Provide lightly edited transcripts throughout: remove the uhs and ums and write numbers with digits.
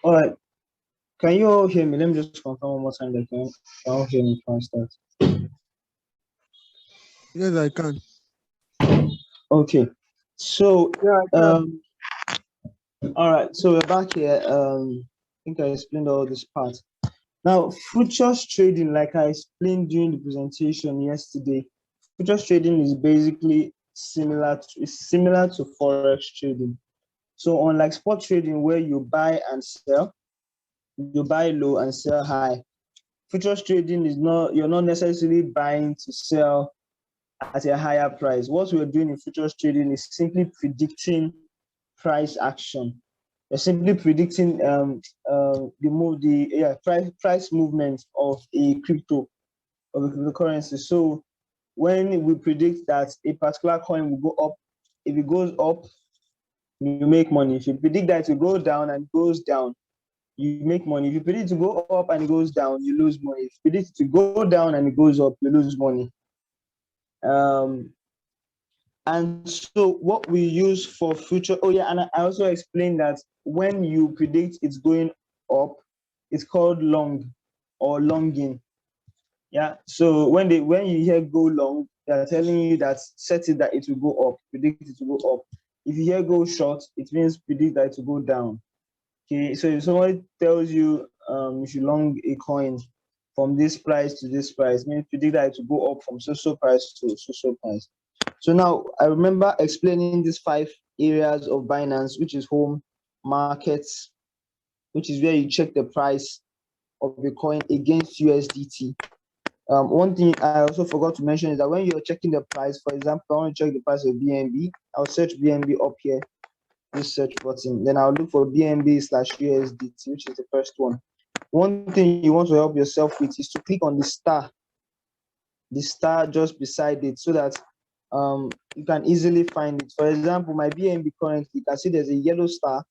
All right. Can you all hear me? Let me just confirm one more time that can all hear me before I start. Yes, I can. Okay. So Yeah, I can. um all right, so we're back here. I think I explained all this part. Now, futures trading, like I explained during the presentation yesterday, futures trading is basically similar to forex trading. So unlike spot trading where you buy and sell, you buy low and sell high. Futures trading is not you're not necessarily buying to sell at a higher price. What we're doing in futures trading is simply predicting price action. You're simply predicting price movement of a cryptocurrency. So when we predict that a particular coin will go up, if it goes up, you make money. If you predict that it will go down and goes down, you make money. If you predict it to go up and it goes down, you lose money. If you predict it to go down and it goes up, you lose money. Um, and so what we use for future, oh yeah, and I also explained that when you predict it's going up, it's called long or longing. Yeah. So when you hear go long, they're telling you that set it that it will go up, predict it to go up. If you hear go short, it means predict that it will go down. Okay, so if somebody tells you you should long a coin from this price to this price, means predict that it will go up from so price to so price. So now I remember explaining these 5 areas of Binance, which is home, markets, which is where you check the price of the coin against USDT. One thing I also forgot to mention is that when you're checking the price, for example, I want to check the price of BNB, I'll search BNB up here, this search button. Then I'll look for BNB/USDT, which is the first one. One thing you want to help yourself with is to click on the star just beside it so that you can easily find it. For example, my BNB currently, you can see there's a yellow star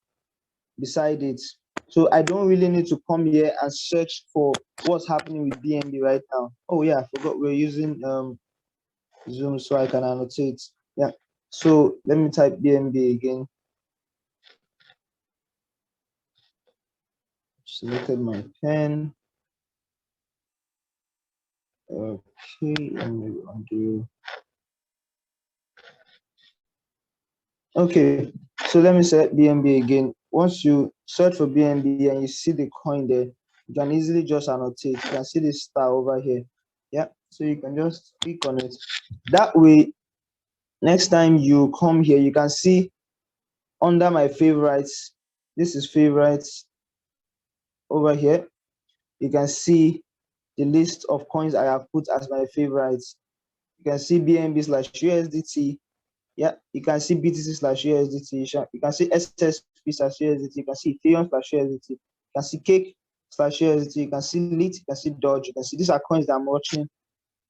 beside it. So I don't really need to come here and search for what's happening with BNB right now. Oh yeah, I forgot we're using Zoom so I can annotate. Yeah. So let me type BNB again. Selected my pen. Okay, let me undo. Okay, so let me select BNB again. Once you search for BNB and you see the coin there, you can easily just annotate. You can see this star over here. Yeah, so you can just click on it. That way, next time you come here, you can see under my favorites, this is favorites over here. You can see the list of coins I have put as my favorites. You can see BNB/USDT. Yeah, you can see BTC/USDT. You can see SSP/USDT. You can see Ethereum/USDT. You can see Cake/USDT. You can see Lit. You can see Dodge. You can see these are coins that I'm watching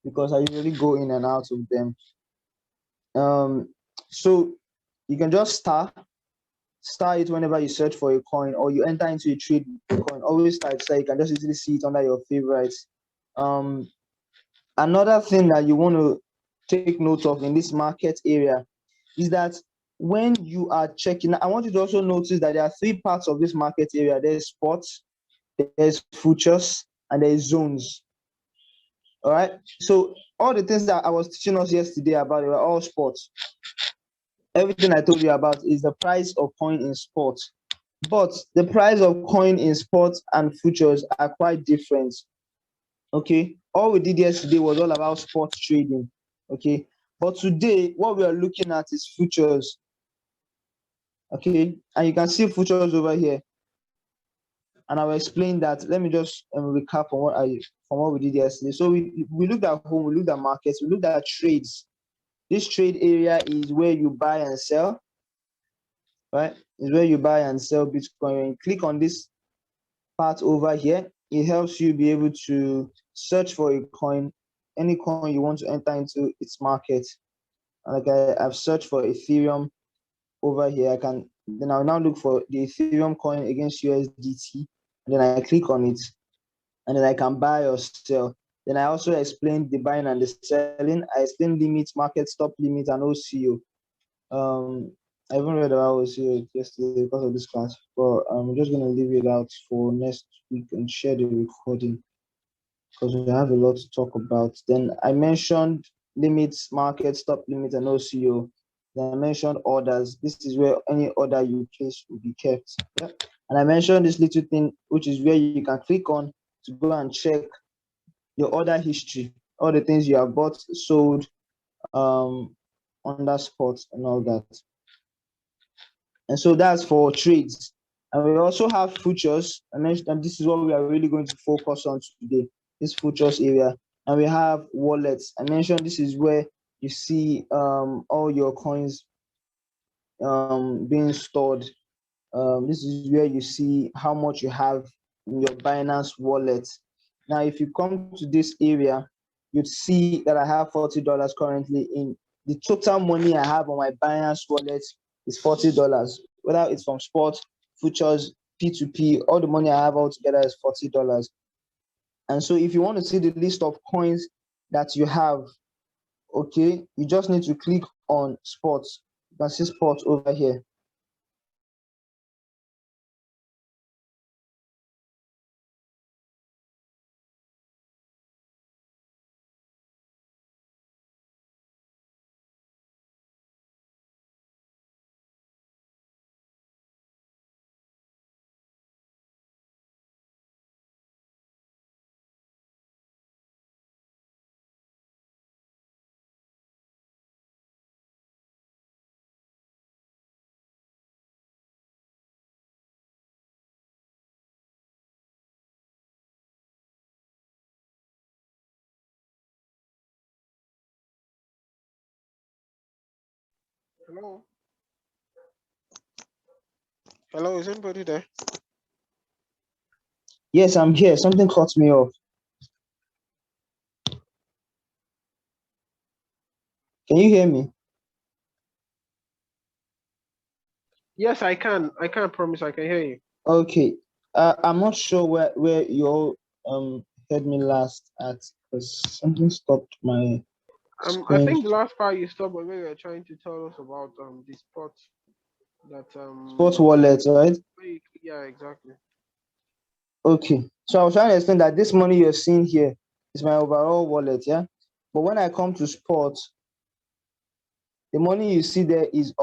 because I usually go in and out of them. So you can just star it whenever you search for a coin or you enter into a trade with a coin. Always start so you can just easily see it under your favorites. Another thing that you want to take note of in this market area is that when you are checking, I want you to also notice that there are 3 parts of this market area. There's spots, there's futures, and there's zones. All right. So all the things that I was teaching us yesterday about were all spots. Everything I told you about is the price of coin in spot. But the price of coin in spot and futures are quite different. Okay. All we did yesterday was all about spot trading. Okay. But today, what we are looking at is futures. Okay. And you can see futures over here. And I will explain that. Let me just recap on what we did yesterday. So we looked at home, we looked at markets, we looked at trades. This trade area is where you buy and sell, right? Is where you buy and sell Bitcoin. When you click on this part over here, it helps you be able to search for a coin, any coin you want to enter into its market. Like I've searched for Ethereum over here. Then I'll now look for the Ethereum coin against USDT, and then I click on it, and then I can buy or sell. Then I also explained the buying and the selling. I explained limit, market stop limit, and OCO. I haven't read about OCO yesterday because of this class, but I'm just gonna leave it out for next week and share the recording because we have a lot to talk about. Then I mentioned limits, market, stop limit, and OCO. Then I mentioned orders. This is where any order you place will be kept. Yeah? And I mentioned this little thing, which is where you can click on to go and check your order history, all the things you have bought, sold, on that spot and all that. And so that's for trades. And we also have futures. I mentioned that this is what we are really going to focus on today, this futures area. And we have wallets. I mentioned this is where you see all your coins being stored. This is where you see how much you have in your Binance wallet. Now, if you come to this area, you'd see that I have $40 currently in the total money I have on my Binance wallet is $40. Whether it's from spot, futures, P2P, all the money I have altogether is $40. And so if you want to see the list of coins that you have, okay, you just need to click on spots. You can see spots over here. Hello. Hello, is anybody there? Yes, I'm here. Something cut me off. Can you hear me? Yes, I can. I can't promise I can hear you. Okay. I'm not sure where you all heard me last at because something stopped my I screen. think the last part you stopped was when you were trying to tell us about the spot that Sports wallet, right? yeah, exactly. Okay. So I was trying to explain that this money you're seeing here is my overall wallet, yeah. But when I come to sports, the money you see there is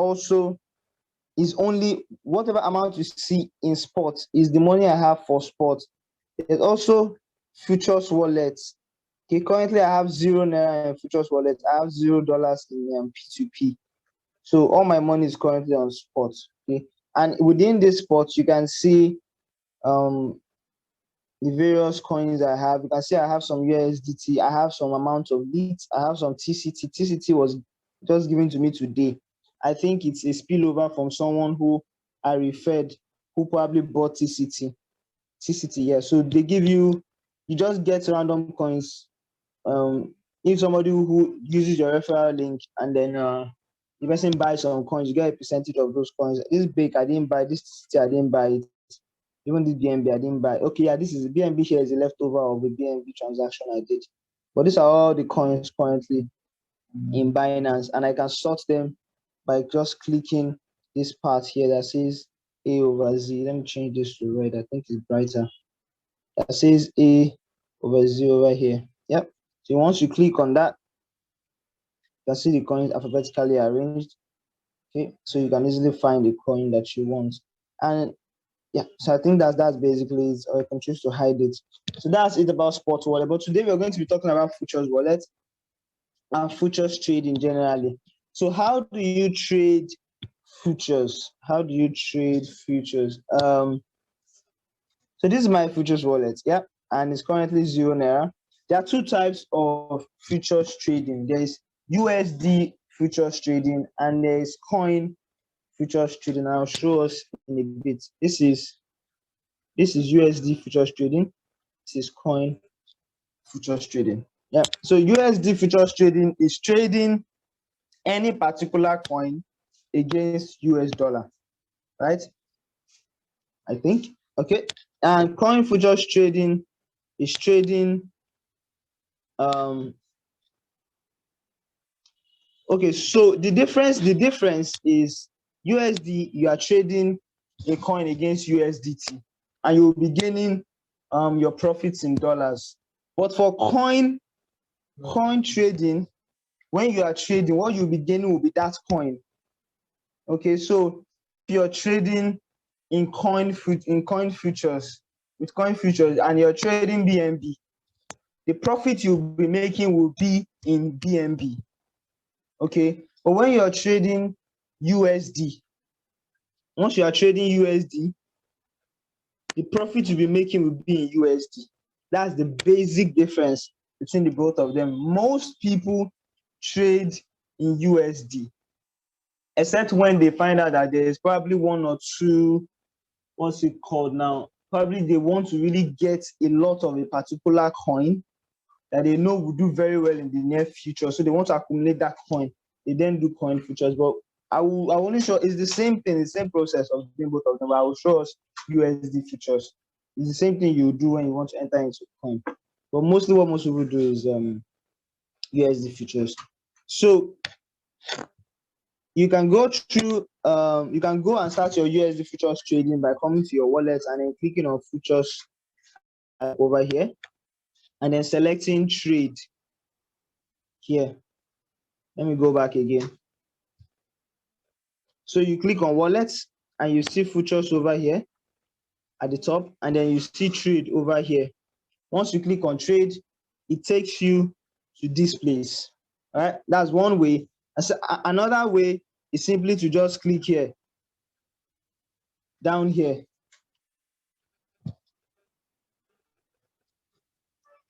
only whatever amount you see in sports is the money I have for sports. There's also futures wallets. Okay, currently I have zero naira in futures wallet. I have $0 in P2P. So all my money is currently on spot. Okay, and within this spot, you can see um the various coins I have. You can see I have some USDT. I have some amount of LEET. I have some TCT. TCT was just given to me today. I think it's a spillover from someone who I referred, who probably bought TCT. TCT, yeah. So they give you just get random coins. If somebody who uses your referral link and then the person buys some coins, you get a percentage of those coins. This bake I didn't buy, this TCT I didn't buy it. Even this BNB I didn't buy. Okay, yeah, this is BNB share is a leftover of a BNB transaction I did. But these are all the coins currently in Binance, and I can sort them by just clicking this part here that says A over Z. Let me change this to red. I think it's brighter. That says A over Z over here. Yep. So once you click on that, you can see the coins alphabetically arranged. Okay, so you can easily find the coin that you want. And yeah, so I think that's basically it, or you can choose to hide it. So that's it about spot wallet. But today we're going to be talking about futures wallet and futures trading generally. So how do you trade futures? How do you trade futures? So this is my futures wallet, yeah, and it's currently zero naira. There are two types of futures trading. There is USD futures trading and there is coin futures trading. I'll show us in a bit. This is USD futures trading. This is coin futures trading. Yeah. So USD futures trading is trading any particular coin against US dollar, right? I think. Okay. And coin futures trading is trading okay, so the difference is USD, you are trading a coin against USDT, and you will be gaining your profits in dollars. But for coin trading, when you are trading, what you'll be gaining will be that coin. Okay, so if you're trading in coin futures, with coin futures, and you're trading BNB, the profit you'll be making will be in BNB. Okay, but when you're trading USD, once you are trading USD, the profit you'll be making will be in USD. That's the basic difference between the both of them. Most people trade in USD, except when they find out that there's probably one or two, what's it called now? Probably they want to really get a lot of a particular coin that they know will do very well in the near future. So they want to accumulate that coin. They then do coin futures. But I will only show it's the same thing, the same process of doing both of them. But I will show us USD futures. It's the same thing you do when you want to enter into coin. But mostly what most people do is USD futures. So you can go through, you can go and start your USD futures trading by coming to your wallet and then clicking on futures over here, and then selecting trade here. Let me go back again. So you click on wallets and you see futures over here at the top, and then you see trade over here. Once you click on trade, it takes you to this place. All right, that's one way. Another way is simply to just click here, down here.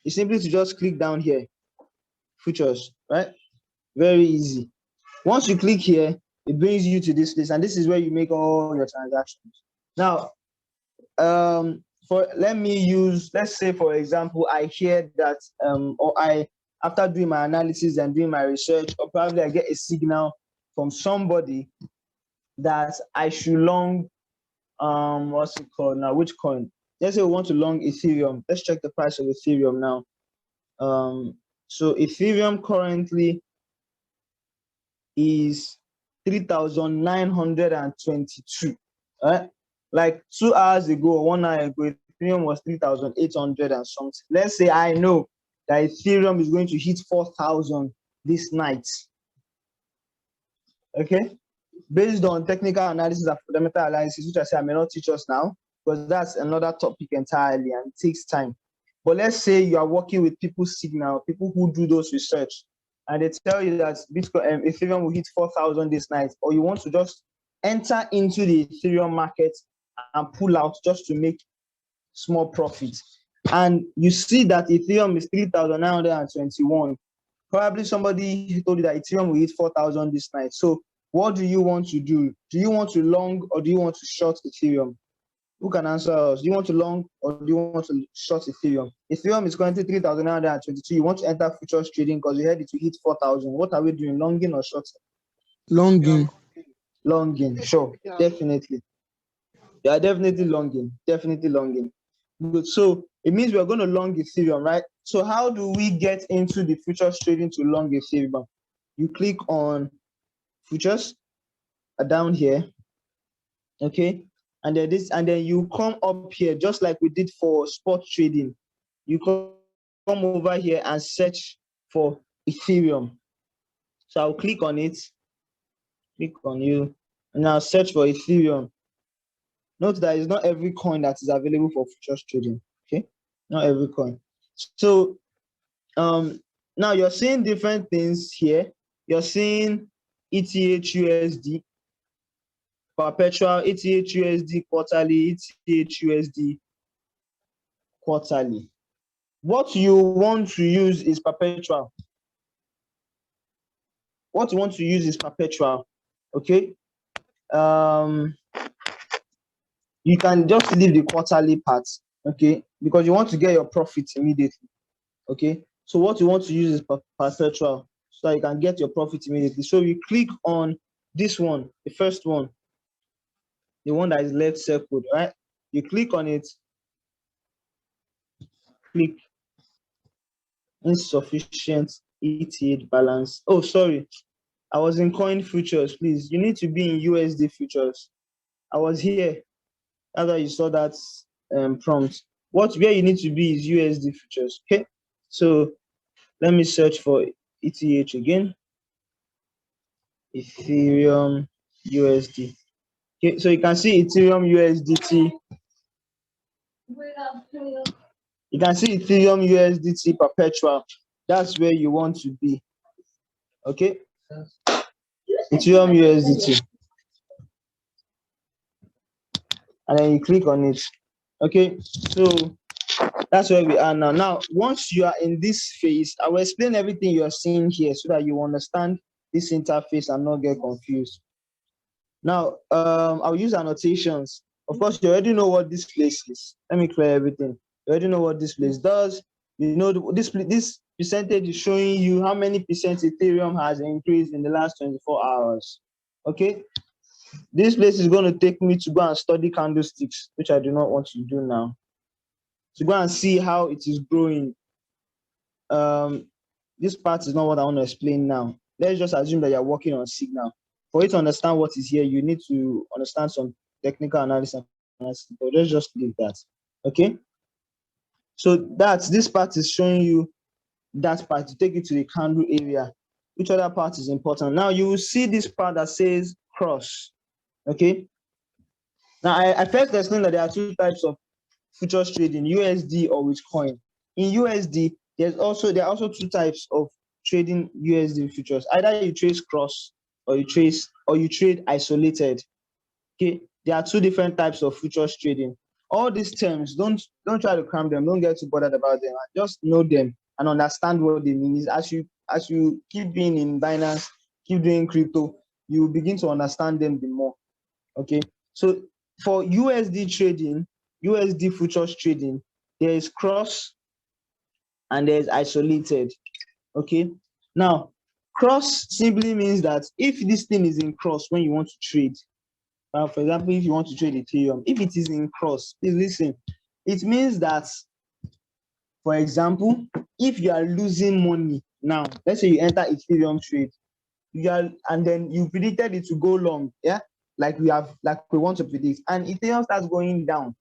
It's simply to just click down here, futures, right? Very easy. Once you click here, it brings you to this place, and this is where you make all your transactions. Now, let's say for example, I hear that, or after doing my analysis and doing my research, or probably I get a signal from somebody that I should long, what's it called now? Which coin? Let's say we want to long Ethereum. Let's check the price of Ethereum now. So Ethereum currently is 3,922. Right? Like 2 hours ago or 1 hour ago, Ethereum was 3,800 and something. Let's say I know that Ethereum is going to hit 4,000 this night. Okay, based on technical analysis and fundamental analysis, which I say I may not teach us now, because that's another topic entirely and it takes time. But let's say you are working with people's signal, people who do those research, and they tell you that Bitcoin, Ethereum will hit 4,000 this night, or you want to just enter into the Ethereum market and pull out just to make small profit, and you see that Ethereum is 3,921. Probably somebody told you that Ethereum will hit 4,000 this night. So what do you want to do? Do you want to long or do you want to short Ethereum? Who can answer us? Do you want to long or do you want to short Ethereum? Ethereum is currently 3,922. You want to enter futures trading because you heard it will hit 4,000. What are we doing, longing or shorting? Longing. Longing, sure, definitely. Yeah, definitely longing, definitely longing. Good. So it means we're going to long Ethereum, right? So how do we get into the futures trading to long Ethereum? You click on futures down here, okay, and then you come up here just like we did for spot trading. You come over here and search for Ethereum. So I'll click on it, click on you, and now search for Ethereum. Note that it's not every coin that is available for futures trading. Okay, not every coin. So now you're seeing different things here. You're seeing ETH USD perpetual, ETH USD quarterly, ETH USD quarterly. What you want to use is perpetual. What you want to use is perpetual. Okay. You can just leave the quarterly part, okay, because you want to get your profits immediately. Okay, so what you want to use is perpetual, so that you can get your profit immediately. So you click on this one, the first one, the one that is left circled, right? You click on it, click insufficient ETH balance. Oh, sorry, I was in coin futures, please. You need to be in USD futures. I was here. After you saw that prompt. Where you need to be is USD futures. Okay. So let me search for ETH again. Ethereum USD. Okay, so you can see Ethereum USDT. You can see Ethereum USDT perpetual. That's where you want to be. Okay. Ethereum USDT. And then you click on it. Okay. So that's where we are now. Now, once you are in this phase, I will explain everything you are seeing here so that you understand this interface and not get confused. Now, I'll use annotations. Of course, you already know what this place is. Let me clear everything. You already know what this place does. You know this percentage is showing you how many percent Ethereum has increased in the last 24 hours. Okay. This place is going to take me to go and study candlesticks, which I do not want to do now. To go and see how it is growing. This part is not what I want to explain now. Let's just assume that you're working on Signal. For you to understand what is here, you need to understand some technical analysis. But let's just leave that. Okay. So this part is showing you that part to take you to the candle area. Which other part is important? Now you will see this part that says cross. Okay. Now I first explained that there are two types of futures trading, USD or with coin. In USD, there are also two types of trading USD futures. Either you trade cross or you trade isolated. Okay, there are two different types of futures trading. All these terms, don't try to cram them, don't get too bothered about them. Just know them and understand what they mean. As you keep being in Binance, keep doing crypto, you begin to understand them the more. Okay, so for USD trading, USD futures trading, there is cross and there is isolated. Okay, now cross simply means that if this thing is in cross when you want to trade, for example, if you want to trade Ethereum, if it is in cross, please listen. It means that, for example, if you are losing money now, let's say you enter Ethereum trade, and then you predicted it to go long, yeah, like we want to predict, and Ethereum starts going down,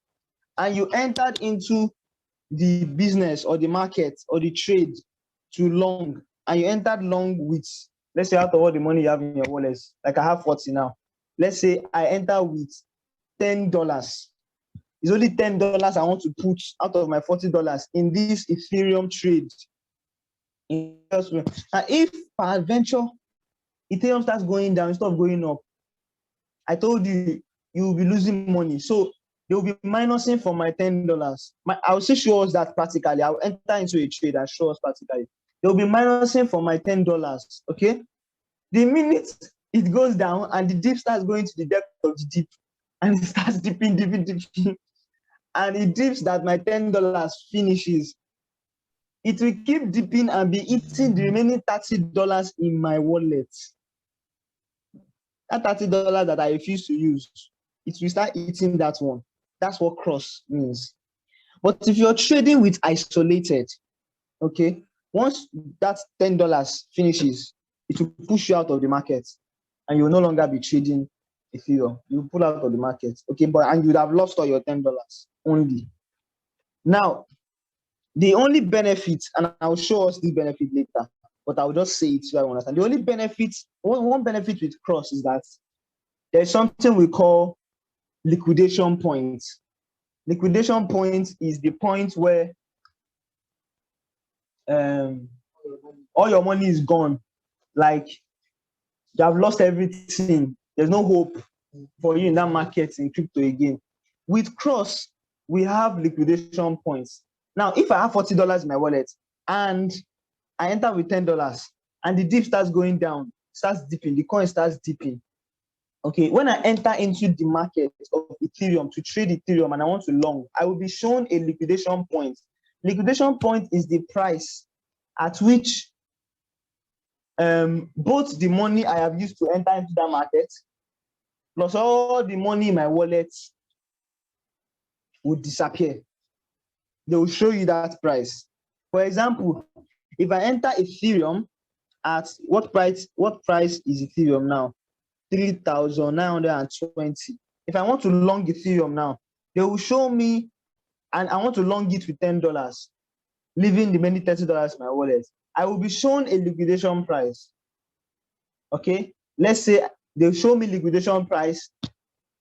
and you entered into the business or the market or the trade to long, and you entered long with, let's say, out of all the money you have in your wallet, like I have 40 now. Let's say I enter with $10. It's only $10 I want to put out of my $40 in this Ethereum trade. And if peradventure Ethereum starts going down instead of going up, I told you you will be losing money. So they will be minusing from my $10. I'll still show us that practically. I'll enter into a trade and show us practically. They'll be minusing from my $10. Okay. The minute it goes down and the dip starts going to the depth of the dip, and it starts dipping, and it dips that my $10 finishes, it will keep dipping and be eating the remaining $30 in my wallet. That $30 that I refuse to use, it will start eating that one. That's what cross means. But if you're trading with isolated, okay, once that $10 finishes, it will push you out of the market and you will no longer be trading Ethereum. You will pull out of the market, okay, and you would have lost all your $10 only. Now, the only benefit, and I'll show us the benefit later, but I'll just say it so I understand. The only benefit, one benefit with cross is that there's something we call liquidation points. Liquidation point is the point where all your money is gone. Like you have lost everything. There's no hope for you in that market in crypto again. With cross, we have liquidation points. Now, if I have $40 in my wallet and I enter with $10 and the dip starts going down, starts dipping, the coin starts dipping. Okay, when I enter into the market of Ethereum to trade Ethereum and I want to long, I will be shown a liquidation point. Liquidation point is the price at which both the money I have used to enter into that market plus all the money in my wallet would disappear. They will show you that price. For example, if I enter Ethereum at what price? What price is Ethereum now? 3,920. If I want to long Ethereum now, they will show me, and I want to long it with $10, leaving the remaining $30 in my wallet. I will be shown a liquidation price. Okay, let's say they'll show me liquidation price.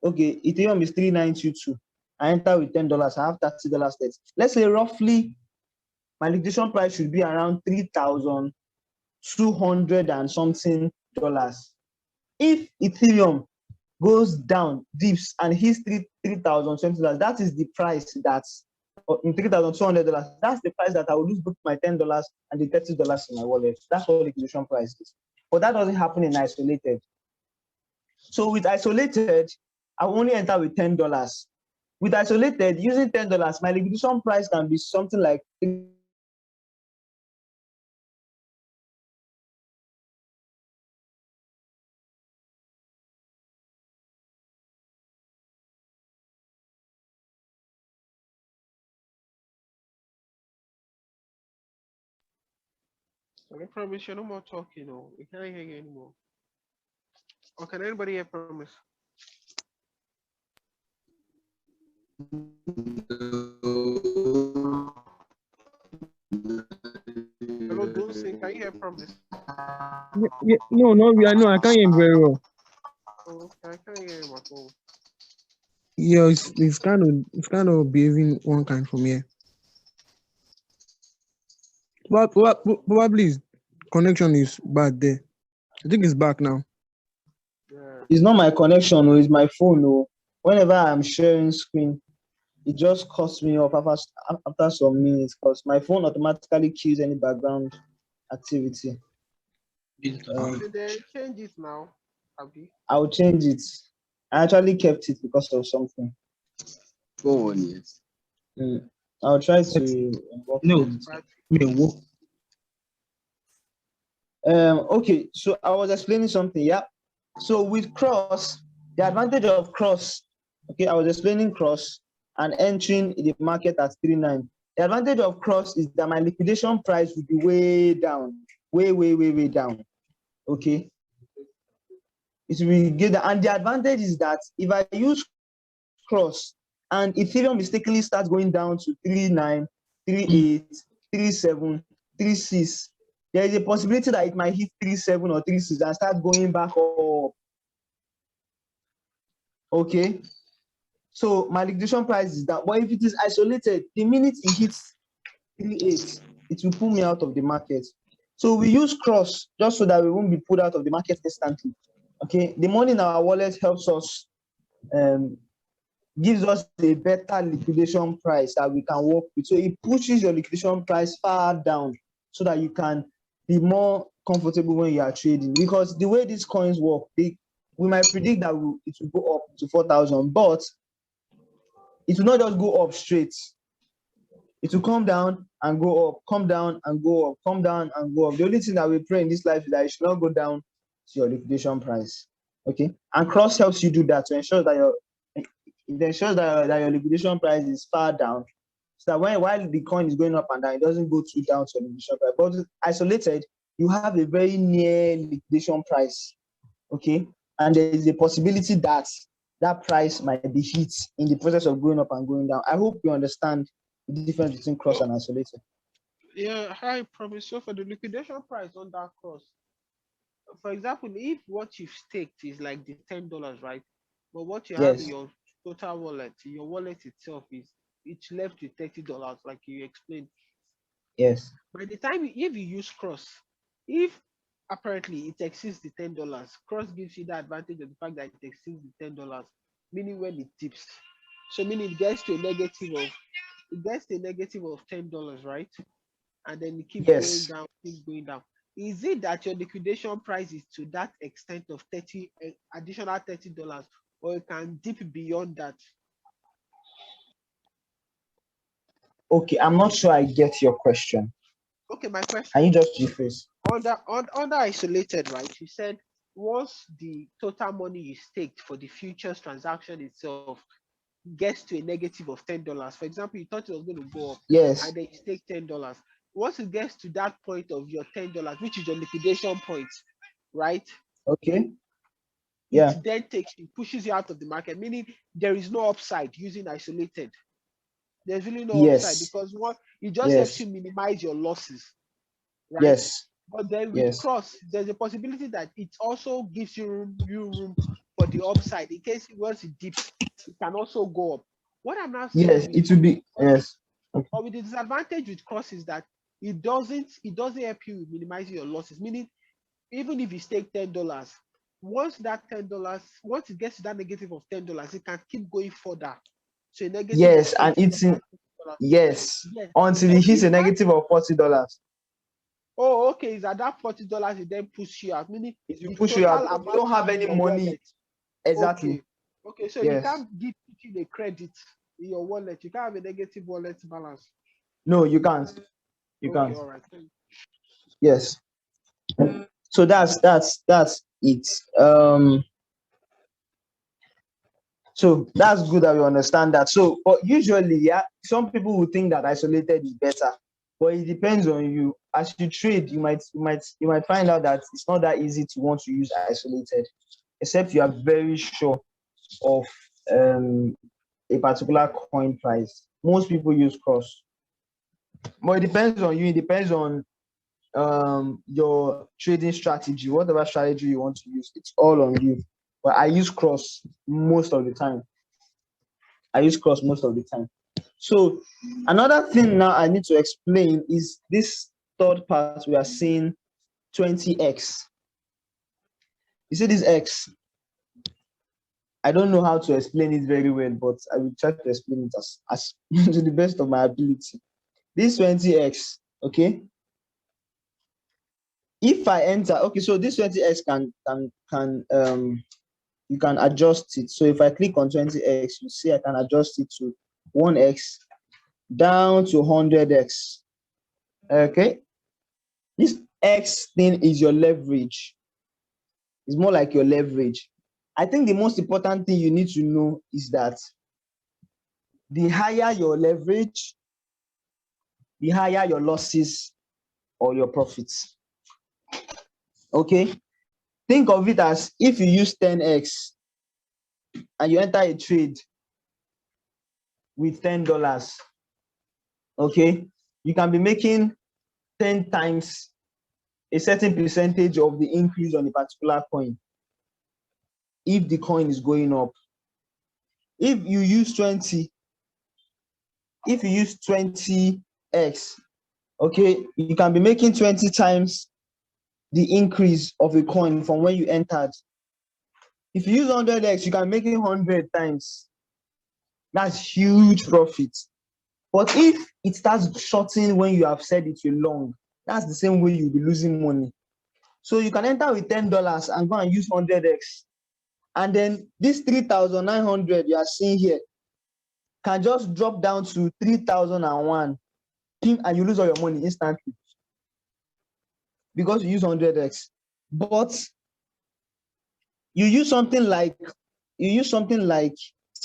Okay, Ethereum is 3,922. I enter with $10. I have $30 left. Let's say roughly my liquidation price should be around 3,200 and something dollars. If Ethereum goes down, dips, and hits $3,020, that is the price that's in $3,200. That's the price that I will lose both my $10 and the $30 in my wallet. That's what liquidation price is. But that doesn't happen in isolated. So with isolated, I will only enter with $10. With isolated, using $10, my liquidation price can be something like I promise you're no more talking. No, we can't hear you anymore. Or can anybody hear Promise? Hello, Dunsin, can you hear Promise? No, I can't hear him very well. Oh, I can't hear him at all. Yeah, it's kind of behaving one kind from here. But probably his connection is bad there. I think it's back now. Yeah. it's not my connection, it's my phone. Whenever I'm sharing screen, it just cuts me off after some minutes because my phone automatically kills any background activity. Okay, then change it now, Abby. I'll change it. I actually kept it because of something. Go on, yes. I'll try to work on it. Okay, so I was explaining something, yeah. So with cross, the advantage of cross, okay, I was explaining cross and entering the market at 3.9. The advantage of cross is that my liquidation price will be way down, way down. Okay, it will get that, and the advantage is that if I use cross and Ethereum mistakenly starts going down to 3.9, 3.8, 3.7, 3.6, there is a possibility that it might hit 3.7 or 3.6 and start going back up. Okay, so my liquidation price is that. But if it is isolated, the minute it hits 3.8, it will pull me out of the market. So we use cross just so that we won't be pulled out of the market instantly. Okay, the money in our wallet helps us, gives us a better liquidation price that we can work with. So it pushes your liquidation price far down so that you can be more comfortable when you are trading. Because the way these coins work, we might predict that it will go up to 4,000, but it will not just go up straight. It will come down and go up, come down and go up, come down and go up. The only thing that we pray in this life is that it should not go down to your liquidation price. Okay, and cross helps you do that to ensure that your liquidation price is far down, so that while the coin is going up and down, it doesn't go too down to your liquidation price. But isolated, you have a very near liquidation price. Okay, and there is a possibility that that price might be hit in the process of going up and going down. I hope you understand the difference between cross and isolated. Yeah, I promise. So for the liquidation price on that cross, for example, if what you've staked is like the $10, right? But what you have in Yes. your total wallet, your wallet itself is it's left with $30, like you explained. Yes. By the time if you use cross, if apparently it exceeds the $10, cross gives you the advantage of the fact that it exceeds the $10, meaning when it dips. So meaning it gets to a negative of $10, right? And then it keeps Yes. going down, keeps going down. Is it that your liquidation price is to that extent of additional $30, or it can dip beyond that? Okay, I'm not sure I get your question. Okay, my question. Can you just rephrase? Under isolated, right? You said once the total money you staked for the futures transaction itself gets to a negative of $10. For example, you thought it was going to go up, Yes. and then you stake $10. once it gets to that point of your $10, which is your liquidation point, right? Okay. Yeah. It then pushes you out of the market, meaning there is no upside using isolated. There's really no upside Yes. because what it just helps Yes. you minimize your losses, right? Yes. But then with Yes. cross, there's a possibility that it also gives you room for the upside in case once it dips, it can also go up. What I'm now saying Yes. with It will be. Yes. Okay. but with the disadvantage with cross is that it doesn't help you minimize your losses. Meaning, even if you stake $10, once once it gets to that negative of $10, it can keep going further. So a negative of Yes, and 20 it's in. dollars. Yes, Yes. until So it hits if a that negative of $40. oh okay, is at that $40 it then push you out, meaning It will the push you total out because you amount don't have in any your money. wallet. Exactly. Okay, so you Yes. can't give you a credit in your wallet. You can't have a negative wallet balance. No, you can't. You Okay, can't. all right. Yes. So that's it. So that's good that we understand that. So, but usually, yeah, some people will think that isolated is better, but it depends on you. As you trade, you might find out that it's not that easy to want to use isolated, except you are very sure of a particular coin price. Most people use cross, but it depends on you. It depends on your trading strategy, whatever strategy you want to use. It's all on you. But I use cross most of the time. So another thing now I need to explain is this third part we are seeing 20x. You see this X? I don't know how to explain it very well, but I will try to explain it as to the best of my ability. This 20x, okay? If I enter, okay, so this 20x can you can adjust it. So if I click on 20x, you see I can adjust it to 1x down to 100x. Okay, this X thing is your leverage. It's more like your leverage. I think the most important thing you need to know is that the higher your leverage, the higher your losses or your profits. Okay, think of it as if you use 10x and you enter a trade with $10, okay, you can be making 10 times a certain percentage of the increase on a particular coin if the coin is going up. If you use 20x, okay, you can be making 20 times the increase of a coin from when you entered. If you use 100x, you can make it 100 times. That's huge profit. But if it starts shorting when you have said it you're long, that's the same way you'll be losing money. So you can enter with $10 and go and use 100x. And then this 3,900 you are seeing here can just drop down to 3,001 and you lose all your money instantly because you use 100x. But you use something like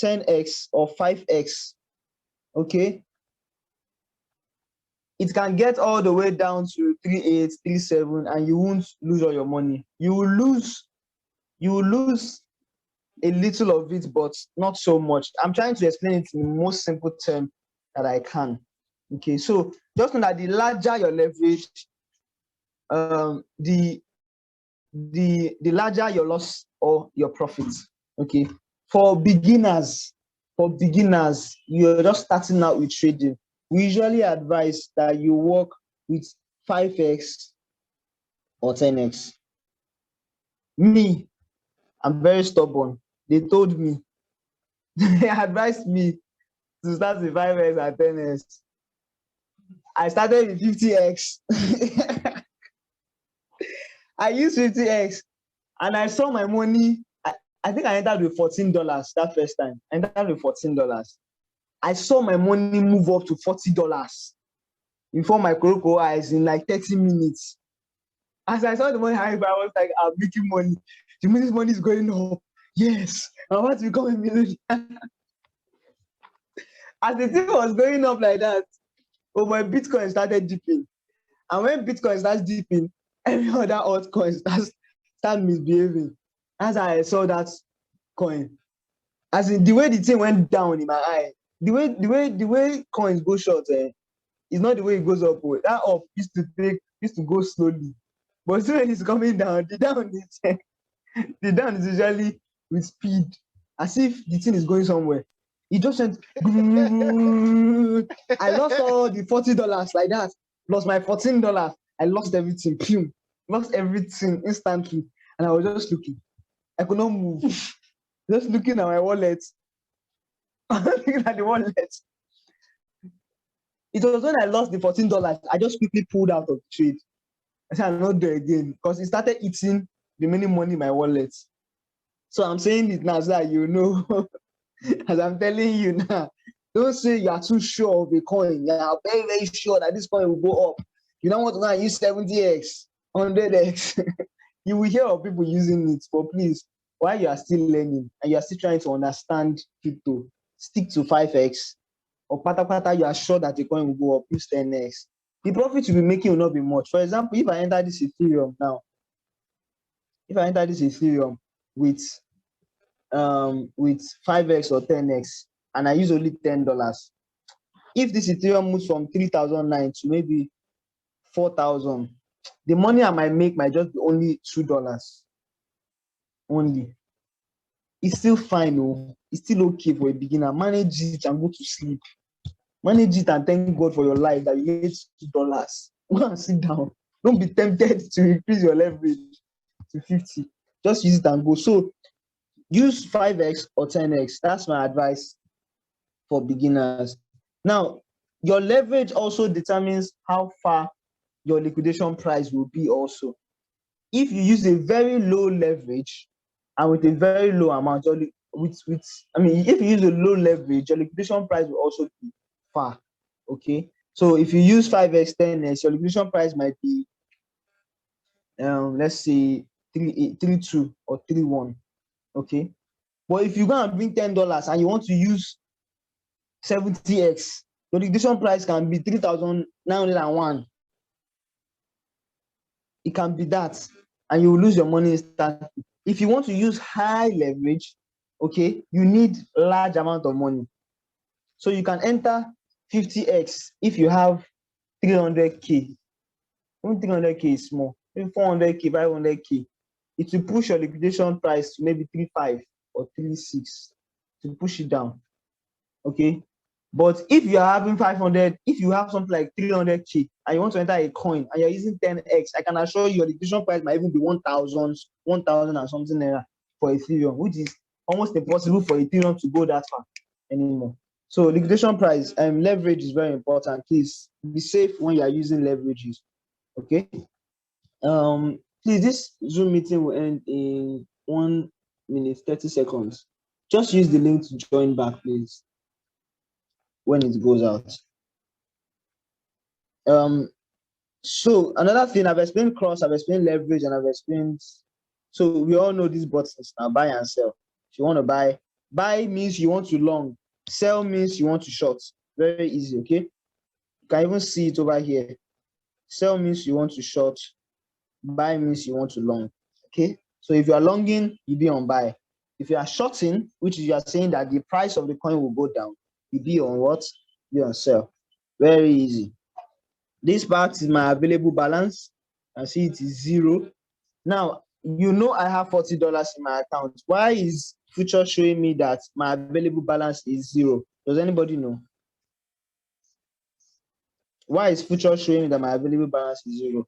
10x or 5x, okay? It can get all the way down to 38, 37, and you won't lose all your money. You will lose a little of it, but not so much. I'm trying to explain it in the most simple term that I can. Okay, so just know that the larger your leverage, the larger your loss or your profits. Okay, for beginners, you're just starting out with trading. We usually advise that you work with 5x or 10x. Me, I'm very stubborn. They told me, they advised me to start with 5x and 10x. I started with 50x. I used 50x and I saw my money. I think I entered with $14 that first time. I entered with $14. I saw my money move up to $40 before my Kuroko eyes in like 30 minutes. As I saw the money, I was like, I'm making money. The money is going up. Yes, I want to become a millionaire. As the thing was going up like that, my Bitcoin started dipping. And when Bitcoin starts dipping, every other altcoin start misbehaving. As I saw that coin, as in the way the thing went down in my eye, the way coins go short, it's not the way it goes up. That up used to go slowly, but so when it's coming down, the down is usually with speed, as if the thing is going somewhere. It just went. I lost all the $40 like that, plus my $14. I lost everything. Pum, lost everything instantly, and I was just looking. I could not move. Just looking at my wallet. Looking at the wallet. It was when I lost the $14, I just quickly pulled out of the trade. I said, I'm not there again because it started eating the remaining money in my wallet. So I'm saying it now so that you know, as I'm telling you now, don't say you are too sure of a coin. You are very, very sure that this coin will go up. You don't want to go and use 70x, 100x. You will hear of people using it, but please, while you are still learning and you are still trying to understand crypto, stick to 5x. Or pata, you are sure that the coin will go up, use 10x. The profit you'll be making will not be much. For example, if I enter this Ethereum now, with 5x or 10x, and I use only $10, if this Ethereum moves from 3,009 to maybe 4,000, the money I might make might just be only $2 only. It's still fine, oh. It's still okay for a beginner. Manage it and go to sleep. Manage it and thank God for your life that you made $2. Go and sit down. Don't be tempted to increase your leverage to 50. Just use it and go. So use 5x or 10x. That's my advice for beginners. Now, your leverage also determines how far your liquidation price will be also. If you use a very low leverage and with a very low amount, if you use a low leverage, your liquidation price will also be far. Okay. So if you use 5x, 10x, your liquidation price might be let's say 3.2 or 3.1. Okay. But if you go and bring $10 and you want to use 70x, your liquidation price can be 3,901. It can be that, and you will lose your money instantly. If you want to use high leverage, okay, you need large amount of money. So you can enter 50x if you have 300k. Even 300k is small. Maybe 400k, 500k. It will push your liquidation price to maybe 3.5 or 3.6 to push it down. Okay. But if you are having 500, if you have something like 300k and you want to enter a coin and you're using 10x, I can assure you your liquidation price might even be 1,000 and something there for Ethereum, which is almost impossible for Ethereum to go that far anymore. So liquidation price and leverage is very important. Please be safe when you are using leverages. Okay. Please, this Zoom meeting will end in 1 minute 30 seconds. Just use the link to join back, please, when it goes out. So another thing, I've explained cross, I've explained leverage, and I've explained. So we all know these buttons now: buy and sell. If you want to buy means you want to long. Sell means you want to short. Very easy. Okay. You can even see it over here. Sell means you want to short. Buy means you want to long. Okay. So if you are longing, you be on buy. If you are shorting, which is you are saying that the price of the coin will go down, you be on what? Be on sell. Very easy. This part is my available balance. I see it is 0. Now, you know I have $40 in my account. Why is future showing me that my available balance is 0? Does anybody know? Why is future showing me that my available balance is 0?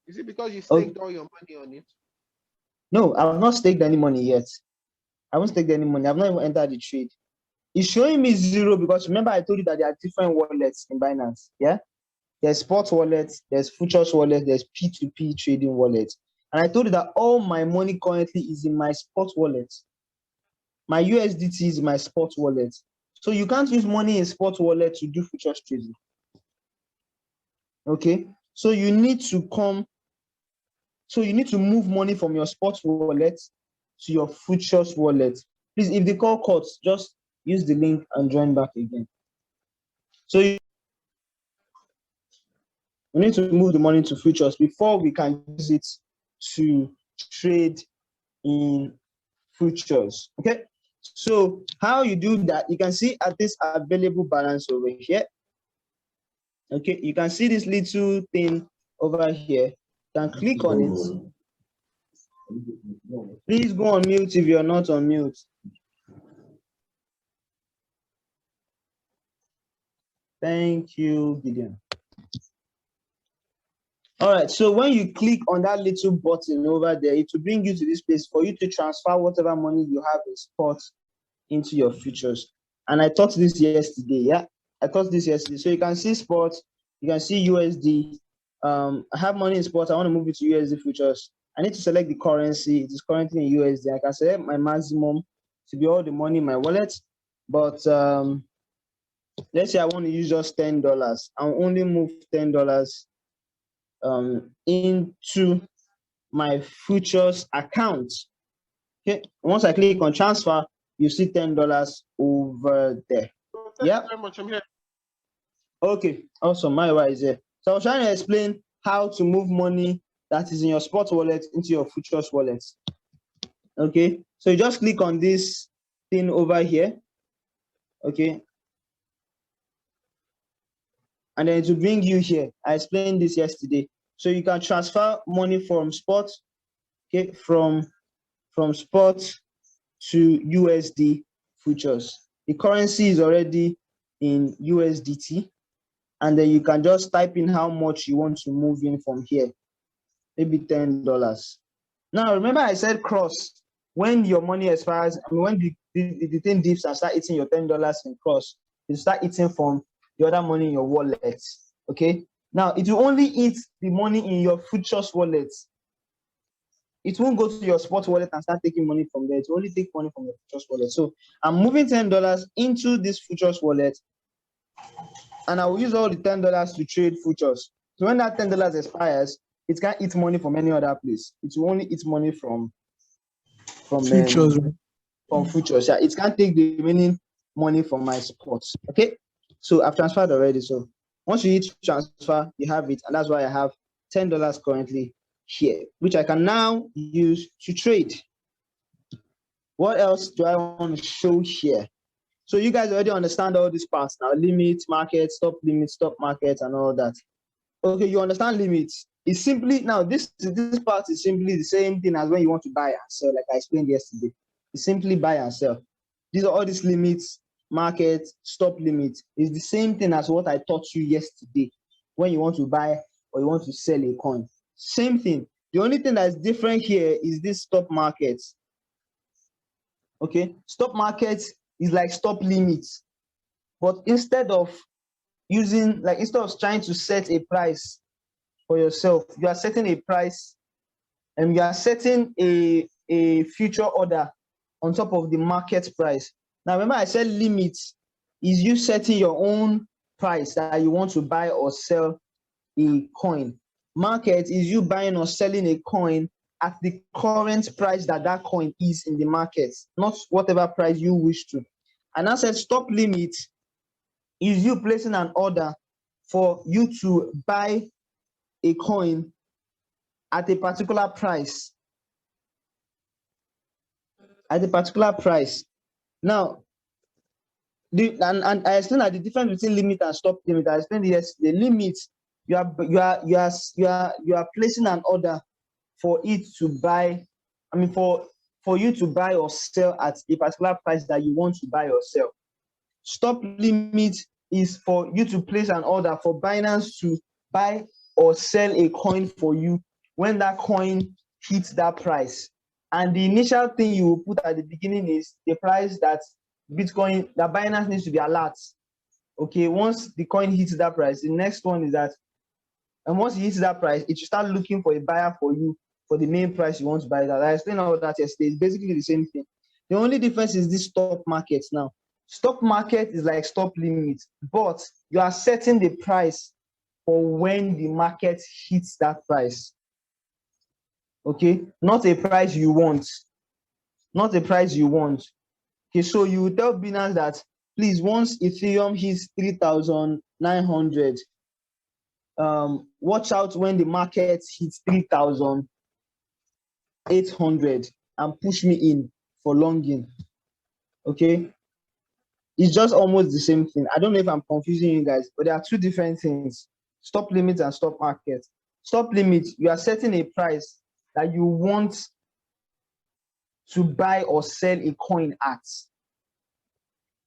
Is it because you staked all your money on it? No, I have not staked any money yet. I haven't staked any money. I've not even entered the trade. It's showing me 0 because remember I told you that there are different wallets in Binance. Yeah. There's spot wallets, there's futures wallet, there's P2P trading wallet. And I told you that all my money currently is in my spot wallet. My USDT is my spot wallet. So you can't use money in spot wallet to do futures trading. Okay. So you need to move money from your spot wallet to your futures wallet. Please, if the call cuts, just use the link and join back again. So We need to move the money to futures before we can use it to trade in futures. Okay, so how you do that, you can see at this available balance over here. Okay, you can see this little thing over here. You can click on it. Please go on mute if you're not on mute. Thank you, Gideon. All right, so when you click on that little button over there, it will bring you to this place for you to transfer whatever money you have in spot into your futures. And I taught this yesterday, yeah? I taught this yesterday. So you can see spot, you can see USD. I have money in spot, I want to move it to USD futures. I need to select the currency. It is currently in USD. I can select my maximum to be all the money in my wallet. But let's say I want to use just $10. I'll only move $10 into my futures account. Okay, once I click on transfer, you see $10 over there. Yeah. Very much. I'm here. Okay, awesome. My wife is there. So I was trying to explain how to move money that is in your spot wallet into your futures wallet. Okay, so you just click on this thing over here. Okay, and then it will bring you here. I explained this yesterday. So you can transfer money from spot, okay, from spot to USD futures. The currency is already in USDT, and then you can just type in how much you want to move in from here, maybe $10. Now, remember I said cross, when your money expires, I mean, when the thing dips and start eating your $10 in cross, you start eating from the other money in your wallet, okay? Now, it will only eat the money in your futures wallet. It won't go to your spot wallet and start taking money from there. It will only take money from your futures wallet. So I'm moving $10 into this futures wallet, and I will use all the $10 to trade futures. So when that $10 expires, it can't eat money from any other place. It will only eat money from Futures. futures. Yeah, it can't take the remaining money from my spots. Okay, so I've transferred already. So once you hit transfer, you have it, and that's why I have $10 currently here, which I can now use to trade. What else do I want to show here? So you guys already understand all these parts now: limit, market, stop market, and all that. Okay, you understand limits. It's simply now this part is simply the same thing as when you want to buy and sell, like I explained yesterday. It's simply buy and sell. These are all these limits, market, stop limit. It's the same thing as what I taught you yesterday when you want to buy or you want to sell a coin. Same thing. The only thing that's different here is this stop market. Okay, stop market is like stop limits, but instead of trying to set a price for yourself, you are setting a price, and you are setting a future order on top of the market price. Now remember I said limit is you setting your own price that you want to buy or sell a coin. Market is you buying or selling a coin at the current price that coin is in the market, not whatever price you wish to. And I said stop limit is you placing an order for you to buy a coin at a particular price. Now, and I explained that the difference between limit and stop limit. I explained yesterday. Limit, you are placing an order for it to buy. I mean, for you to buy or sell at a particular price that you want to buy or sell. Stop limit is for you to place an order for Binance to buy or sell a coin for you when that coin hits that price. And the initial thing you will put at the beginning is the price that Binance needs to be alert. Okay, once the coin hits that price, the next one is that, and once it hits that price, it should start looking for a buyer for you for the main price you want to buy that. I explained all that yesterday. It's basically the same thing. The only difference is this stock market now. Stock market is like stop limit, but you are setting the price for when the market hits that price. Okay, not a price you want. Not a price you want. Okay, so you tell Binance that please, once Ethereum hits 3,900, watch out when the market hits 3,800 and push me in for longing. Okay, it's just almost the same thing. I don't know if I'm confusing you guys, but there are two different things: stop limit and stop market. Stop limit, you are setting a price that you want to buy or sell a coin at.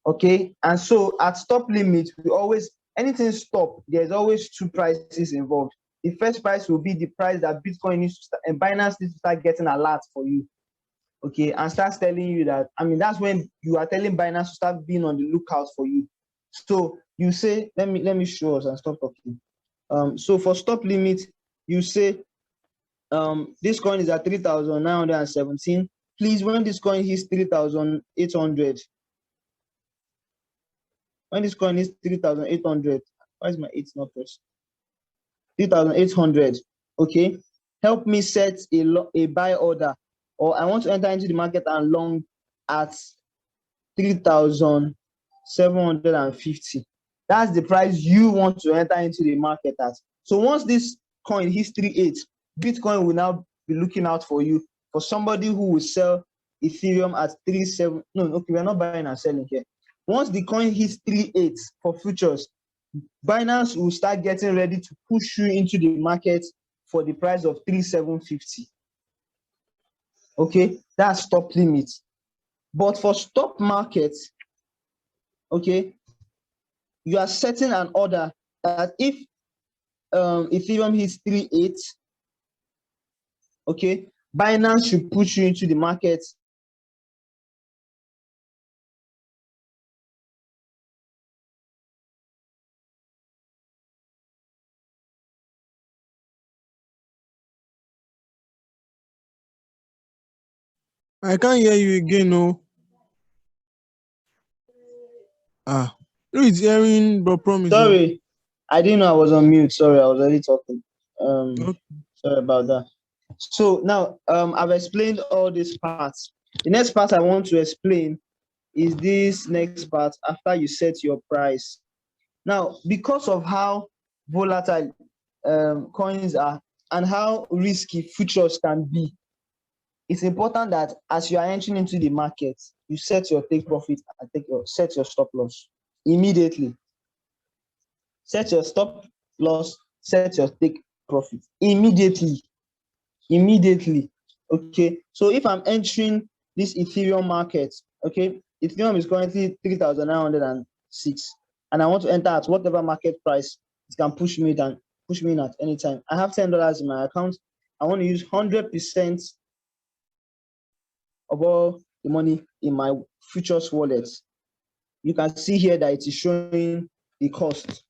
Okay, and so at stop limit, we always, anything stop, there's always two prices involved. The first price will be the price that Bitcoin needs to start, and Binance needs to start getting alerts for you. Okay, and starts telling you that, I mean, that's when you are telling Binance to start being on the lookout for you. So you say, let me show us and stop talking. So for stop limit, you say, this coin is at 3,917. Please, when this coin hits 3,800, when this coin is 3,800, why is my 8 not pressed? 3,800, okay? Help me set a buy order, or I want to enter into the market and long at 3,750. That's the price you want to enter into the market at. So once this coin hits 3.8, Bitcoin will now be looking out for you, for somebody who will sell Ethereum at 3.7. No, okay, we're not buying and selling here. Once the coin hits 3.8 for futures, Binance will start getting ready to push you into the market for the price of 3,750. Okay, that's stop limit. But for stop market, okay, you are setting an order that if Ethereum hits 3.8, okay, Binance should push you into the market I can't hear you again, no. Who is hearing but promise? Oh? Sorry, I didn't know I was on mute. Sorry, I was already talking. Okay. Sorry about that. So now I've explained all these parts. The next part I want to explain is this next part after you set your price. Now, because of how volatile coins are and how risky futures can be, it's important that as you are entering into the market, you set your take profit and set your stop loss immediately. Set your stop loss, set your take profit immediately. Okay, so if I'm entering this Ethereum market, okay, Ethereum is currently 3,906, and I want to enter at whatever market price it can push me in at any time. I have $10 in my account. I want to use 100% of all the money in my futures wallet. You can see here that it is showing the cost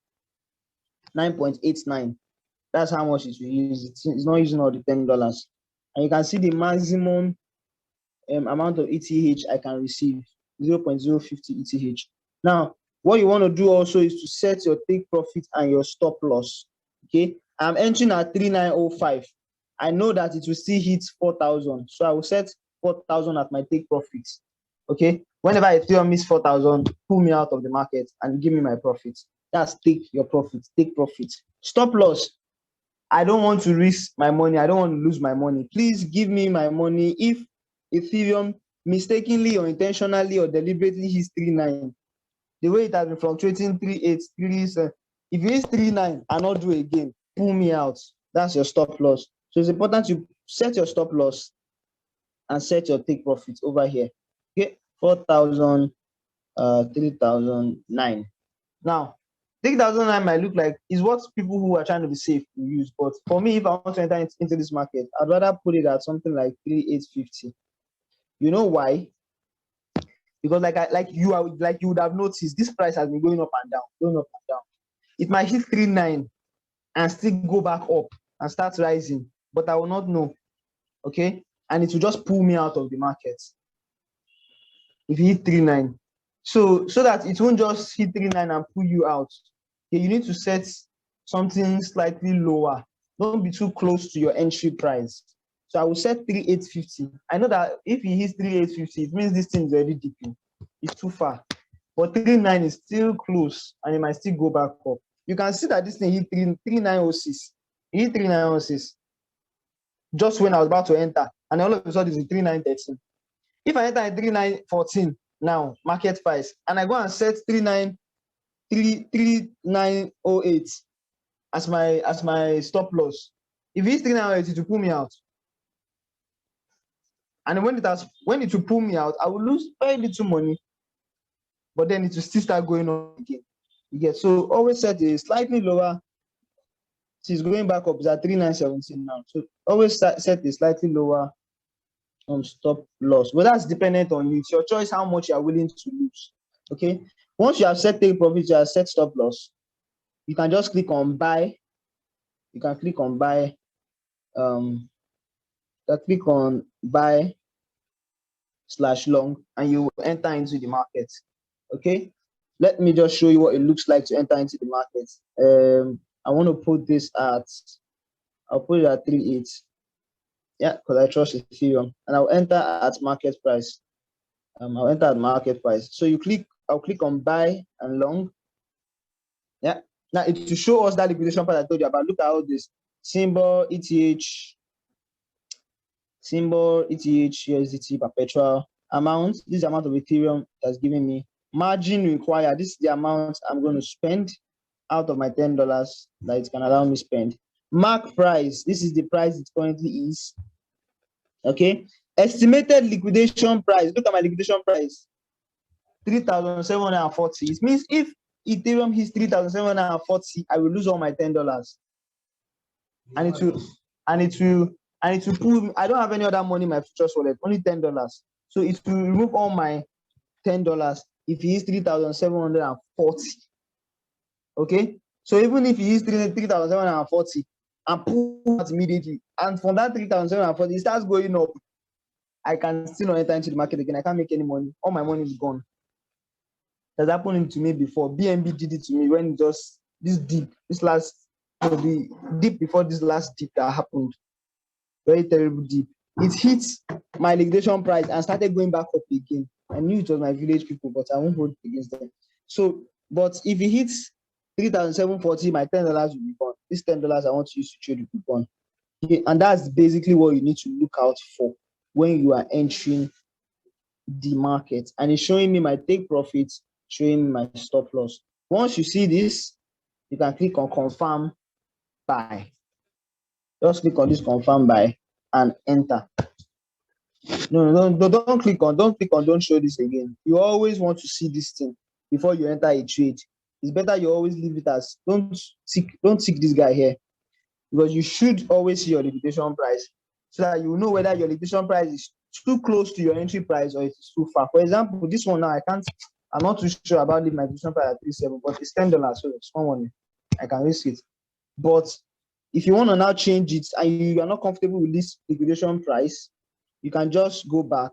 9.89. That's how much it will use. It's not using all the $10. And you can see the maximum amount of ETH I can receive, 0.050 ETH. Now, what you want to do also is to set your take profit and your stop loss. Okay, I'm entering at 3,905. I know that it will still hit 4,000, so I will set 4,000 at my take profit. Okay, whenever Ethereum miss 4,000, pull me out of the market and give me my profit. That's take your profit, take profit. Stop loss, I don't want to risk my money. I don't want to lose my money. Please give me my money. If Ethereum mistakenly or intentionally or deliberately hits 3.9, the way it has been fluctuating 3.8, 3.7, if it hits 3.9 and not do it again, pull me out. That's your stop loss. So it's important to set your stop loss and set your take profit over here. Okay, 4,000, 3,009. Now, 3,009 might look like is what people who are trying to be safe will use, but for me, if I want to enter into this market, I'd rather put it at something like 3,850. You know why? Because like you would have noticed, this price has been going up and down, going up and down. It might hit 3.9 and still go back up and start rising, but I will not know. Okay, and it will just pull me out of the market if it hit 3.9. So that it won't just hit 3.9 and pull you out. Okay, you need to set something slightly lower. Don't be too close to your entry price. So I will set 3,850. I know that if it hits 3,850, it means this thing is already deep. It's too far. But 3.9 is still close and it might still go back up. you can see that this thing hit 3906. It hit 3906 just when I was about to enter, and all of a sudden it's 3913. If I enter at 3914 now, market price, and I go and set 3908 as my stop loss, if it's 3908, it will pull me out. And when it will pull me out, I will lose very little money, but then it will still start going on again. You get, so always set a slightly lower. She's going back up, it's at 3917 now. So always set a slightly lower stop loss. But that's dependent on you. It's your choice how much you are willing to lose. Okay. Once you have set take profit, you have set stop loss, you can just click on buy. You can click on buy. Click on buy /long, and you will enter into the market. Okay. Let me just show you what it looks like to enter into the market. I want to put this I'll put it at 3.8. Yeah, because I trust Ethereum, and I'll enter at market price. I'll enter at market price. So I'll click on buy and long. Yeah. Now it will show us that liquidation price I told you about. Look at all this symbol, ETH, USDT, perpetual amount. This is the amount of Ethereum that's giving me. Margin required. This is the amount I'm going to spend out of my $10 that it can allow me spend. Mark price. This is the price it currently is. Okay. Estimated liquidation price. Look at my liquidation price. 3,740. It means if Ethereum hits 3,740, I will lose all my $10. And it will pull me. I don't have any other money in my futures wallet, only $10. So it will remove all my $10 if it is 3,740. Okay. So even if it is 3,740 and pull out immediately, and from that 3,740, it starts going up, I can still not enter into the market again. I can't make any money. All my money is gone. That's happened to me before. BNB did it to me when just the dip before this last dip that happened. Very terrible dip. It hit my liquidation price and started going back up again. I knew it was my village people, but I won't hold it against them. So, but if it hits 3,740, my $10 will be gone. This $10 I want to use to trade the coupon. Okay, and that's basically what you need to look out for when you are entering the market. And it's showing me my take profits, showing me my stop loss. Once you see this, you can click on confirm buy. Just click on this confirm buy and enter. Don't click on, don't show this again. You always want to see this thing before you enter a trade. It's better you always leave it as, don't tick this guy here, because you should always see your liquidation price so that you know whether your liquidation price is too close to your entry price or it is too far. For example, this one now, I'm not too sure about leaving my liquidation price at 3.7, but it's $10, so it's $1. I can risk it. But if you want to now change it and you are not comfortable with this liquidation price, you can just go back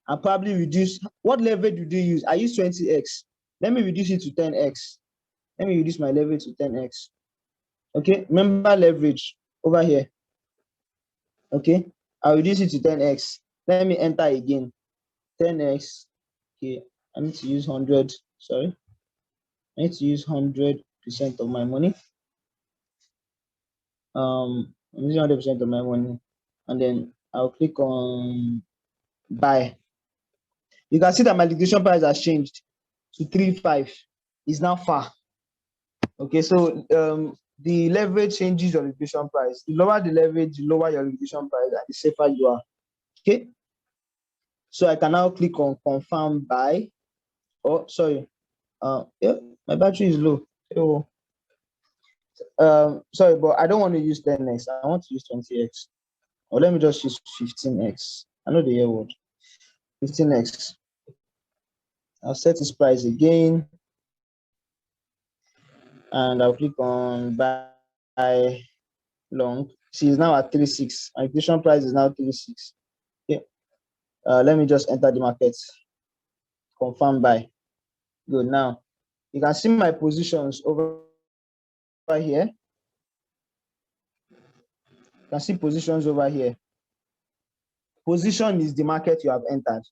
and probably reduce. What leverage do you use? I use 20x. Let me reduce it to 10x. Let me reduce my leverage to 10x. Okay, remember leverage over here. Okay, I'll reduce it to 10x. Let me enter again. 10x. Okay, I need to use 100. Sorry, I need to use 100% of my money. I'm using 100% of my money, and then I'll click on buy. You can see that my liquidation price has changed to 3.5. It's now far. Okay, so the leverage changes your liquidation price. The lower the leverage, the lower your liquidation price, and the safer you are. Okay, so I can now click on confirm buy. Oh, sorry. Yeah, my battery is low. So, sorry, but I don't want to use 10x. I want to use 20x. Or let me just use 15x. I know the year word. 15x. I'll set this price again. And I'll click on buy long. See, it's now at 3.6. My liquidation price is now 3.6. Okay. Let me just enter the market. Confirm buy. Good. Now you can see my positions over here. You can see positions over here. Position is the market you have entered.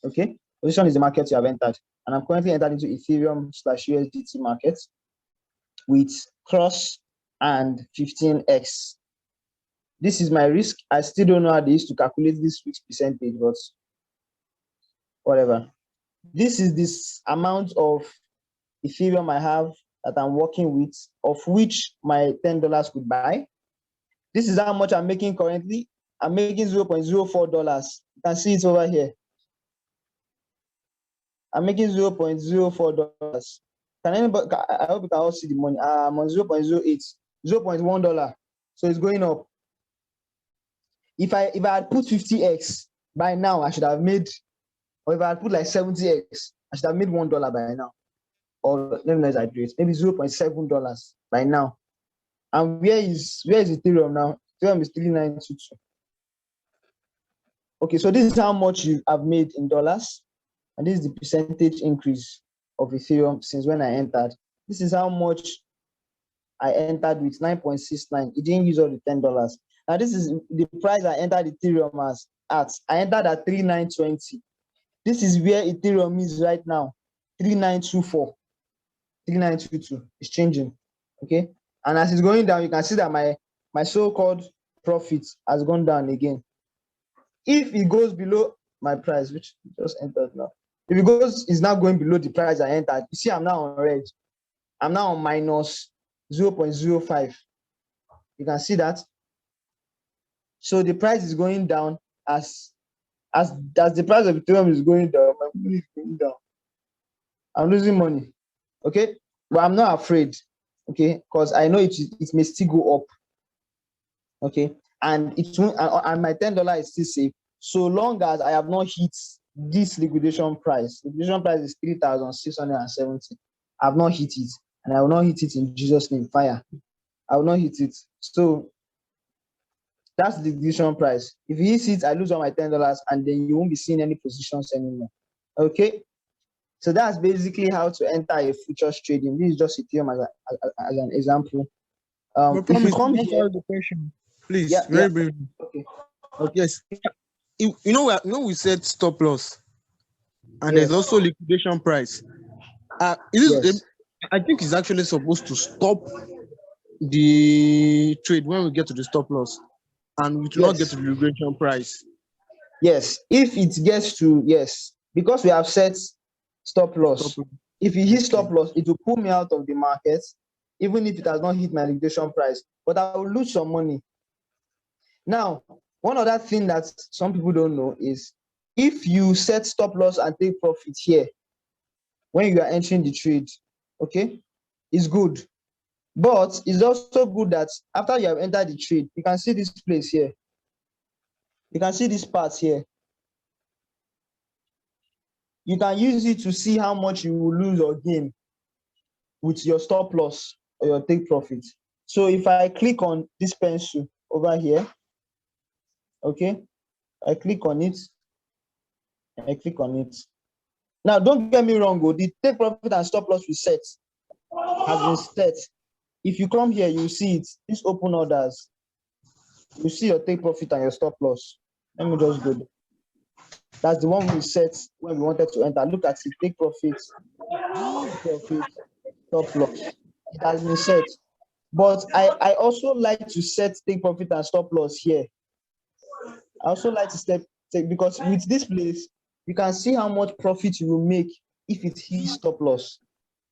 Okay. Position is the market you have entered. And I'm currently entered into Ethereum /USDT market. with cross and 15x. This is my risk. I still don't know how they used to calculate this risk percentage, but whatever. This is this amount of Ethereum I have that I'm working with, of which my $10 could buy. This is how much I'm making currently. I'm making $0.04. You can see it over here. I'm making $0.04. Can anybody? I hope you can all see the money. I'm on 0.08, $0.1. So it's going up. If I had put 50x by now, I should have made, or if I had put like 70x, I should have made $1 by now. Or let me not exaggerate, maybe $0.7 by now. And where is Ethereum now? Ethereum is 3922. Okay, so this is how much you have made in dollars, and this is the percentage increase of Ethereum since when I entered. This is how much I entered with 9.69. It didn't use all the $10. Now this is the price I entered Ethereum as at. I entered at 3920. This is where Ethereum is right now, 3924, 3922. It's changing. Okay, and as it's going down, you can see that my so-called profit has gone down again. If it goes below my price, which just entered now, if it goes, it's now going below the price I entered. You see, I'm now on red. I'm now on minus 0.05. You can see that. So the price is going down as the price of Ethereum is going down. My money is going down. I'm losing money. Okay, but I'm not afraid. Okay, because I know it may still go up. Okay, and and my $10 is still safe so long as I have not hit this liquidation price. Liquidation price is 3,670. I have not hit it, and I will not hit it in Jesus' name. Fire. I will not hit it. So that's the liquidation price. If he hits it, I lose all my $10, and then you won't be seeing any positions anymore. Okay. So that's basically how to enter a futures trading. This is just Ethereum as an example. But If you promise, come don't here, the question, please. yeah, Very briefly. okay, Yes. We said stop loss, and there's yes, also liquidation price. yes, I think it's actually supposed to stop the trade when we get to the stop loss, and we do not get yes, to the liquidation price. yes. If it gets to, yes, because we have set stop loss. Stop. If it hits Okay. stop loss, it will pull me out of the market, even if it has not hit my liquidation price. But I will lose some money. Now, one other thing that some people don't know is if you set stop loss and take profit here when you are entering the trade, okay, it's good. But it's also good that after you have entered the trade, you can see this place here. You can see this part here. You can use it to see how much you will lose or gain with your stop loss or your take profit. So if I click on this pencil over here, okay, I click on it. Now, don't get me wrong, the take profit and stop loss we set has been set. If you come here, you see it. These open orders. You see your take profit and your stop loss. Let me just go there. That's the one we set when we wanted to enter. Look at it. Take profit, stop loss. It has been set. But I also like to set take profit and stop loss here. I also like to take because with this place, you can see how much profit you will make if it hits stop loss.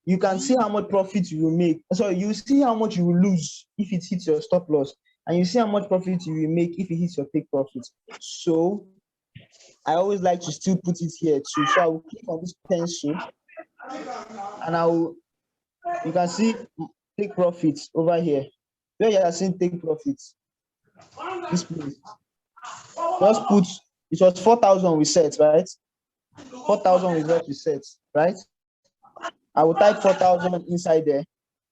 You can see how much profit you will make. Sorry, you see how much you will lose if it hits your stop loss, and you see how much profit you will make if it hits your take profit. So I always like to still put it here too. So I will click on this pencil, and you can see take profit over here. Where you are seeing take profit, this place. Just put, it was 4,000 we set, right? 4,000 is what we set, right? I will type 4,000 inside there.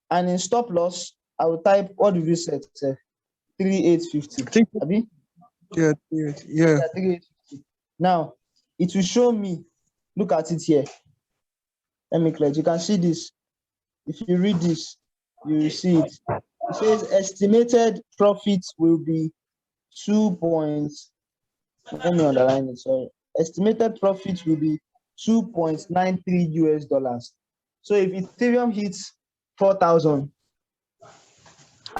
And in stop loss, I will type, what did we set? 3,850. I think, Abi? yeah. 3,850. Now, it will show me, look at it here. Let me clear it. You can see this. If you read this, you will see it. It says estimated profit will be 2 points. Let me underline it, sorry. Estimated profit will be $2.93. So if Ethereum hits 4,000,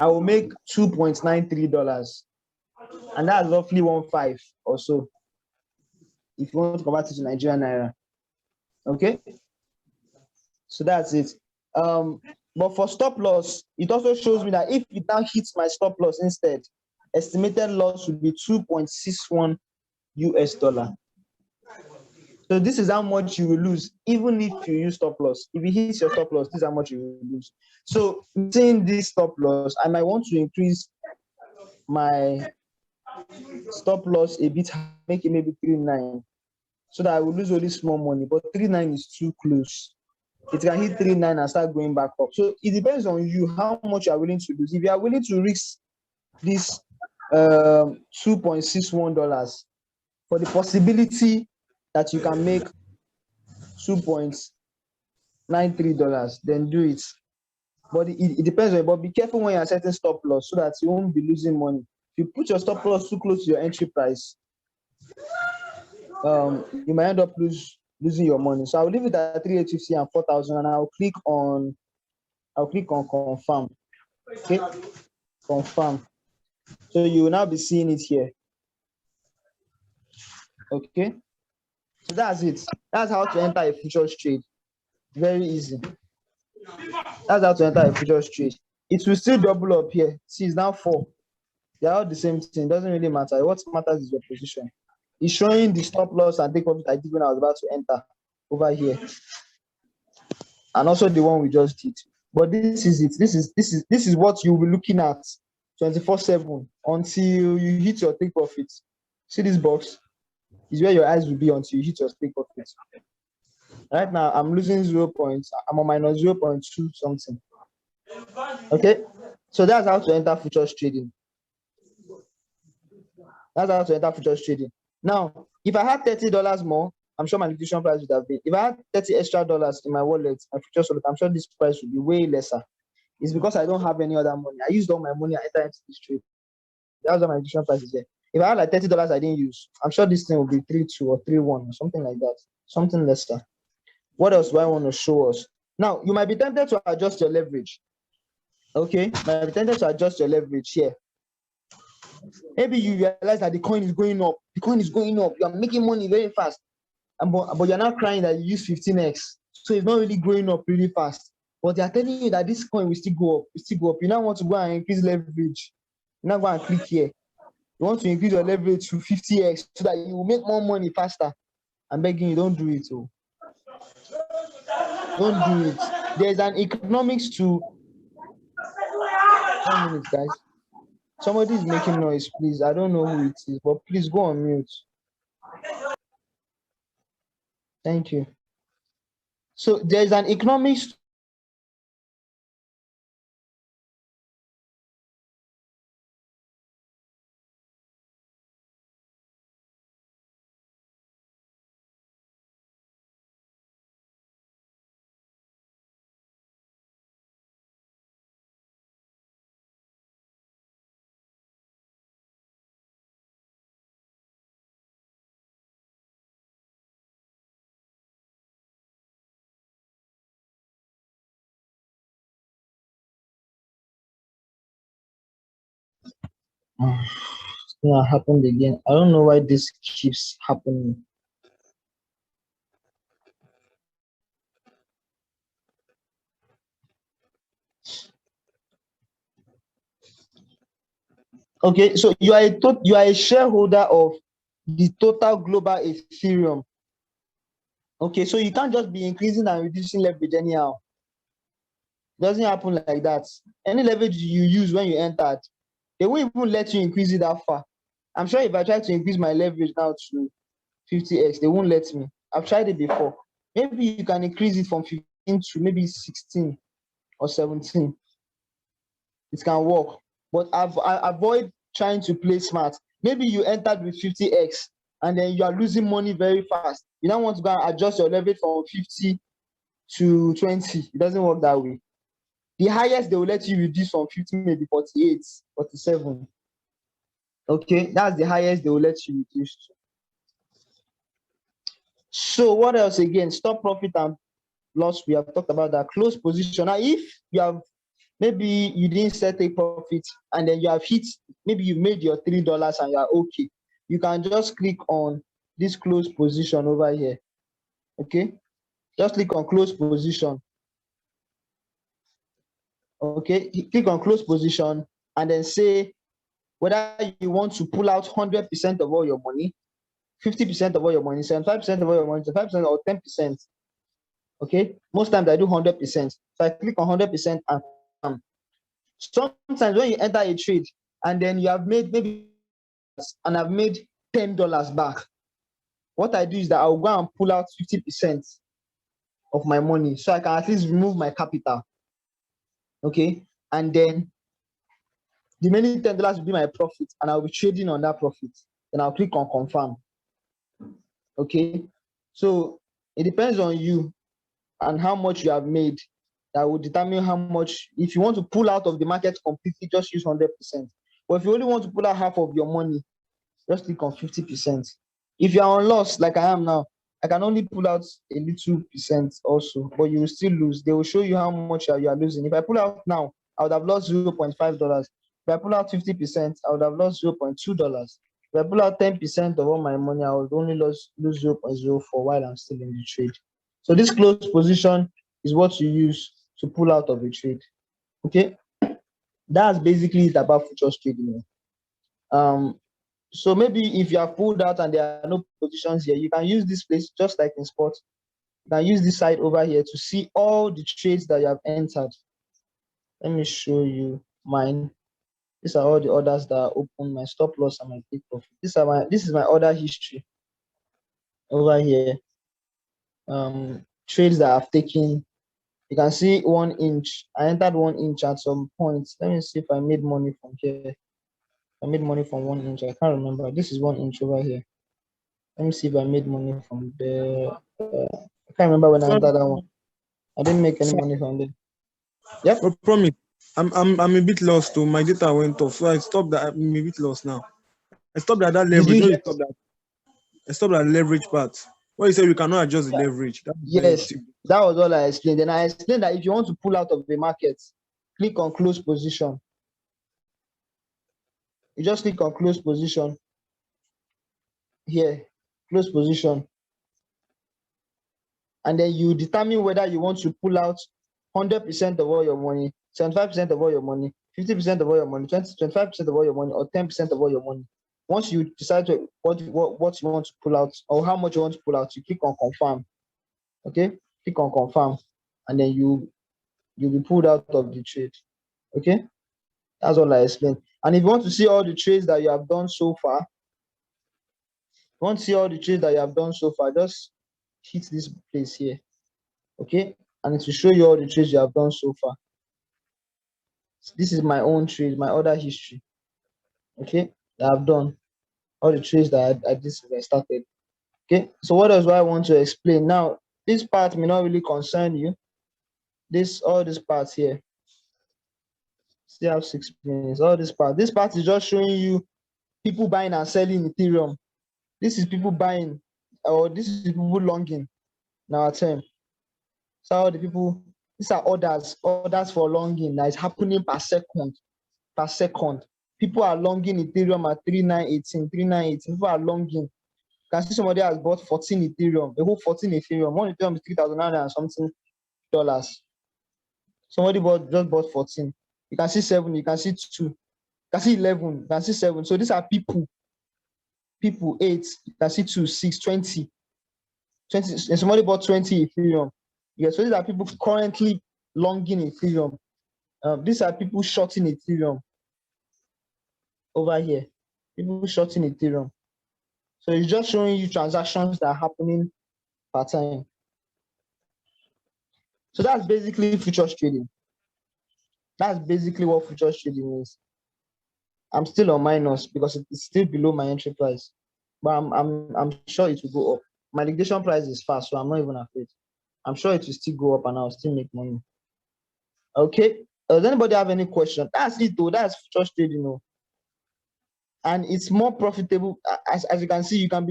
I will make $2.93, and that's roughly 1.5 or so. If you want to convert it to Nigerian naira, okay. So that's it. But for stop loss, it also shows me that if it now hits my stop loss instead, estimated loss would be $2.61. So this is how much you will lose, even if you use stop loss. If it hits your stop loss, this is how much you will lose. So seeing this stop loss, I might want to increase my stop loss a bit, make it maybe 3.9, so that I will lose only small money. But 3.9 is too close. It can hit 3.9 and start going back up. So it depends on you how much you are willing to lose. If you are willing to risk this $2.61 for the possibility that you can make $2.93, then do it. But it depends on you. But be careful when you are setting stop loss so that you won't be losing money. If you put your stop loss too close to your entry price, you might end up losing your money. So I'll leave it at 3,850 and 4,000, and I'll click on confirm. Okay, confirm. So you will now be seeing it here. Okay, so that's it. That's how to enter a futures trade. Very easy. That's how to enter a futures trade. It will still double up here. See, it's now 4. They're all the same thing. It doesn't really matter. What matters is your position. It's showing the stop loss and take profit I did when I was about to enter over here, and also the one we just did. But this is it. This is what you'll be looking at 24/7 until you hit your take profit. See this box is where your eyes will be until you hit your take profit. Right now, I'm losing 0. I'm on minus 0.2 something. Okay, so that's how to enter futures trading. That's how to enter futures trading. Now, if I had $30 more, I'm sure my liquidation price would have been. If I had $30 extra in my wallet, my futures wallet, I'm sure this price would be way lesser. It's because I don't have any other money. I used all my money and entered into this trade. That's why my liquidation price is there. If I had like $30 I didn't use, I'm sure this thing will be 3.2 or 3.1 or something like that. Something lesser. What else do I want to show us? Now, you might be tempted to adjust your leverage. Okay, you might be tempted to adjust your leverage here. Maybe you realize that the coin is going up. The coin is going up. You are making money very fast. But you're not crying that you use 15x. So it's not really going up really fast. But they are telling you that this coin will still go up. Will still go up. You now want to go and increase leverage. You now go and click here. You want to increase your leverage to 50x so that you will make more money faster. I'm begging you, don't do it. Oh. Don't do it. There's an economics to. 1 minute, guys. Somebody is making noise, please. I don't know who it is, but please go on mute. Thank you. So there's an economics. It's gonna happen again. I don't know why this keeps happening. Okay, so you are a shareholder of the total global Ethereum. Okay, so you can't just be increasing and reducing leverage anyhow. It doesn't happen like that. Any leverage you use when you entered, they won't even let you increase it that far. I'm sure if I try to increase my leverage now to 50x, they won't let me. I've tried it before. Maybe you can increase it from 15 to maybe 16 or 17. It can work, but I avoid trying to play smart. Maybe you entered with 50x and then you are losing money very fast. You now want to go and adjust your leverage from 50 to 20. It doesn't work that way. The highest they will let you reduce from 50, maybe 48, 47. Okay, that's the highest they will let you reduce to. So what else again? Stop profit and loss. We have talked about that. Close position. Now, if you have maybe you didn't set a profit and then you have hit, maybe you made your $3 and you are okay. You can just click on this close position over here. Okay, just click on close position. Okay, click on close position and then say whether you want to pull out 100% of all your money, 50% of all your money, 75% of all your money, 5% or 10%. Okay, most times I do 100%. So I click on 100% and sometimes when you enter a trade and then you have made maybe and I've made $10 back, what I do is that I'll go and pull out 50% of my money so I can at least remove my capital. Okay, and then the remaining $10 will be my profit and I'll be trading on that profit. Then I'll click on confirm. Okay, so it depends on you and how much you have made. That will determine how much. If you want to pull out of the market completely, just use 100%. But if you only want to pull out half of your money, just click on 50%. If you are on loss like I am now, I can only pull out a little percent also, but you will still lose. They will show you how much you are losing. If I pull out now, I would have lost $0.5. If I pull out 50%, I would have lost $0.2. If I pull out 10% of all my money, I would only lose 0.04 while I'm still in the trade. So this close position is what you use to pull out of a trade. Okay, that's basically it about futures trading. So maybe if you have pulled out and there are no positions here, you can use this place just like in sports. You can use this side over here to see all the trades that you have entered. Let me show you mine. These are all the orders that are open, my stop loss and my take profit. This is my order history over here. Trades that I've taken. You can see 1 inch. I entered 1 inch at some point. Let me see if I made money from here. I made money from 1 inch. I can't remember. This is 1 inch over here. Let me see if I made money from there. I can't remember when I entered that one. I didn't make any money from there. Yep. I promise. I'm a bit lost too. My data went off, so I stopped that. I'm a bit lost now. I stopped at that Did leverage. you When you get? stop that, I stopped at leverage part. When you say we cannot adjust the leverage, that's very Yes, simple. that was all I explained. Then I explained that if you want to pull out of the market, click on close position. You just click on close position here, close position, and then you determine whether you want to pull out 100% of all your money, 75% of all your money, 50% of all your money, 25% of all your money, or 10% of all your money. Once you decide what you want to pull out or how much you want to pull out, you click on confirm. Okay, click on confirm, and then you'll be pulled out of the trade. Okay, that's all I explained. And if you want to see all the trades that you have done so far, just hit this place here. Okay, and it will show you all the trades you have done so far. This is my own trade, my order history. Okay, that I've done all the trades that I did since I started. Okay, so what else do I want to explain now? This part may not really concern you. All this parts here. Still have 6 minutes. All this part is just showing you people buying and selling Ethereum. This is people buying, or this is people longing in our term. So all the people, these are orders for longing that is happening per second. People are longing Ethereum at 3918. People are longing. You can see somebody has bought 14 Ethereum, a whole 14 Ethereum. One Ethereum is $3,900 and something dollars. Somebody just bought 14. You can see 7, you can see 2, you can see 11, you can see 7. So these are people 8, you can see 2, 6, 20, and somebody bought 20 Ethereum. Yeah, so these are people currently longing Ethereum. These are people shorting Ethereum over here. People shorting Ethereum. So it's just showing you transactions that are happening per time. So that's basically futures trading. That's basically what futures trading is. I'm still on minus because it's still below my entry price, but I'm sure it will go up. My liquidation price is fast, so I'm not even afraid. I'm sure it will still go up and I'll still make money. Okay. Does anybody have any question? That's it though. That's futures trading, and it's more profitable. As you can see, you can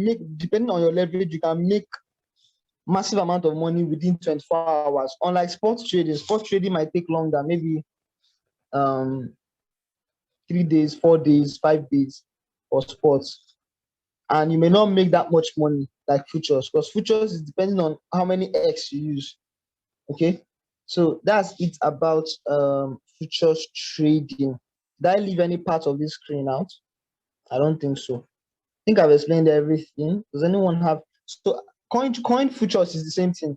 make, depending on your leverage, you can make massive amount of money within 24 hours. Unlike sports trading might take longer, maybe 3 days, 4 days, 5 days for sports. And you may not make that much money like futures, because futures is depending on how many X you use. Okay, so that's it about futures trading. Did I leave any part of this screen out? I don't think so. I think I've explained everything. Does anyone have? So coin futures is the same thing.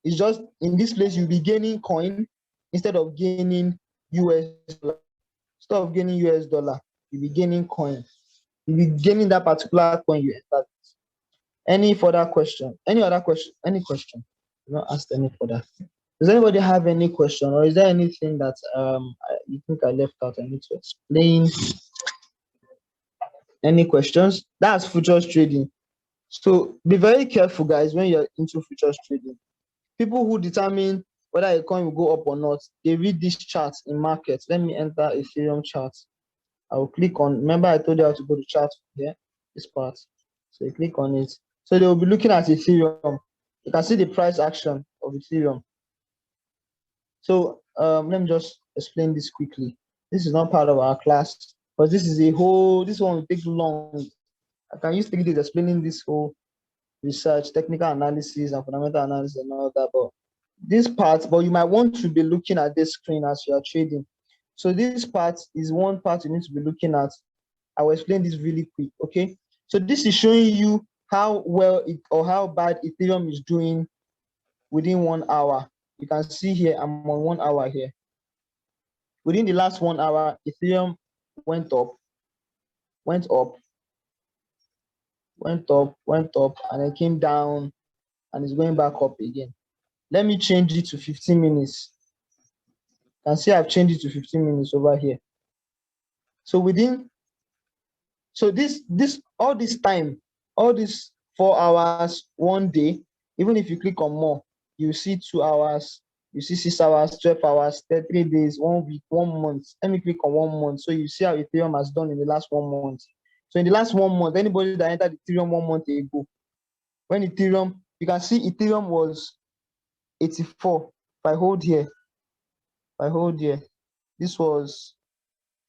It's just in this place you'll be gaining coin instead of gaining US dollar. Instead of gaining US dollar, you'll be gaining coin. You'll be gaining that particular coin you entered. Any further question? Any other question? Any question? I've not asked any further. Does anybody have any question, or is there anything that you think I left out? I need to explain. Any questions? That's futures trading. So be very careful, guys, when you're into futures trading. People who determine whether a coin will go up or not, they read this chart in markets. Let me enter Ethereum chart. I will click on. Remember, I told you how to go to chart here. This part. So you click on it. So they will be looking at Ethereum. You can see the price action of Ethereum. So let me just explain this quickly. This is not part of our class, but this is a whole. This one will take long. I can use 3 days explaining this whole research, technical analysis, and fundamental analysis, and all that. But this part, but you might want to be looking at this screen as you are trading. So this part is one part you need to be looking at. I will explain this really quick. Okay. So this is showing you how well it or how bad Ethereum is doing within 1 hour. You can see here, I'm on 1 hour here. Within the last 1 hour, Ethereum went up, went up, went up, went up, and then came down and is going back up again. Let me change it to 15 minutes. You can see I've changed it to 15 minutes over here. So all this time, all these 4 hours, 1 day, even if you click on more, you see 2 hours, you see 6 hours, 12 hours, 33 days, 1 week, 1 month. Let me click on 1 month. So you see how Ethereum has done in the last 1 month. So in the last 1 month, anybody that entered Ethereum 1 month ago, when Ethereum, you can see Ethereum was 84. If I hold here, this was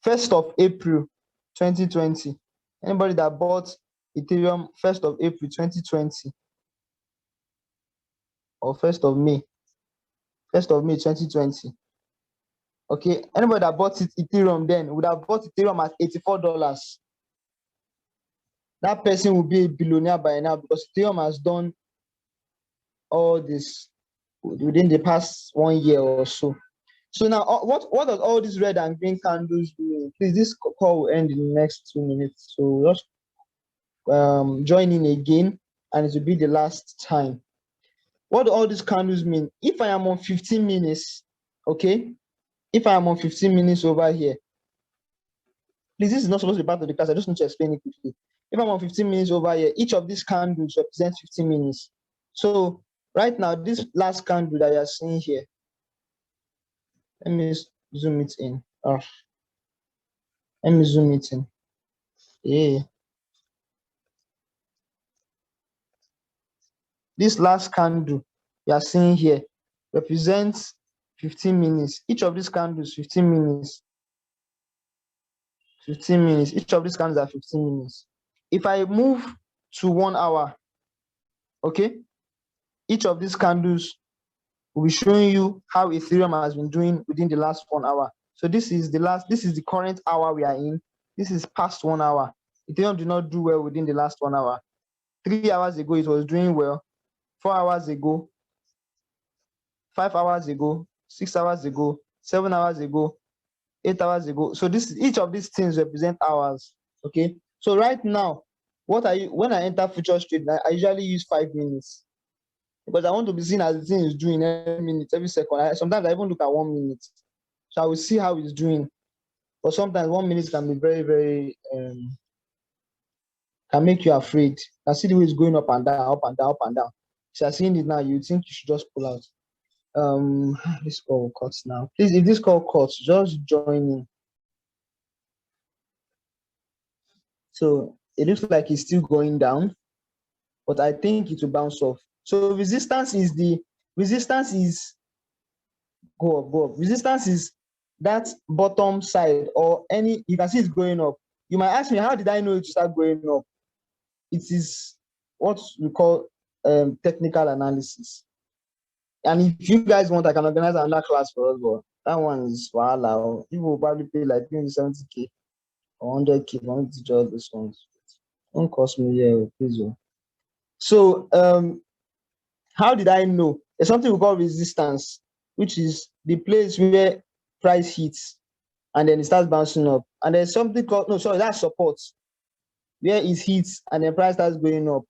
1st of April 2020. Anybody that bought Ethereum 1st of April 2020 or 1st of May 2020. Okay, anybody that bought Ethereum then would have bought Ethereum at $84. That person will be a billionaire by now, because Ethereum has done all this within the past 1 year or so. So now, what does all these red and green candles mean? Please, this call will end in the next 2 minutes. So just join in again, and it will be the last time. What do all these candles mean? If I am on 15 minutes, okay? If I am on 15 minutes over here, please, this is not supposed to be part of the class. I just need to explain it quickly. If I'm on 15 minutes over here, each of these candles represents 15 minutes. So right now, this last candle that you're seeing here, let me zoom it in. Let me zoom it in. Yeah. This last candle you are seeing here represents 15 minutes. Each of these candles, 15 minutes. 15 minutes. Each of these candles are 15 minutes. If I move to 1 hour, okay, each of these candles will be showing you how Ethereum has been doing within the last 1 hour. So this is the current hour we are in. This is past 1 hour. Ethereum did not do well within the last 1 hour. 3 hours ago, it was doing well. 4 hours ago, 5 hours ago, 6 hours ago, 7 hours ago, 8 hours ago. So each of these things represent hours. Okay. So right now, when I enter futures trading, I usually use 5 minutes, because I want to be seen as the thing is doing every minute, every second. Sometimes I even look at 1 minute. So I will see how it's doing. But sometimes 1 minute can be very, very can make you afraid. You can see the way it's going up and down, up and down, up and down. So you're seeing it now, you think you should just pull out. This call will cut now. Please, if this call cuts, just join in. So it looks like it's still going down, but I think it will bounce off. So resistance is go up, go up. Resistance is that bottom side or any, you can see it's going up. You might ask me, how did I know it to start going up? It is what we call technical analysis. And if you guys want, I can organize another class for us, but that one is wow. People will probably pay like 70K or 100K for me to teach all those ones. Don't cost me here, please. So how did I know? There's something we call resistance, which is the place where price hits and then it starts bouncing up. And there's something called, no, sorry, that's support, where it hits and then price starts going up.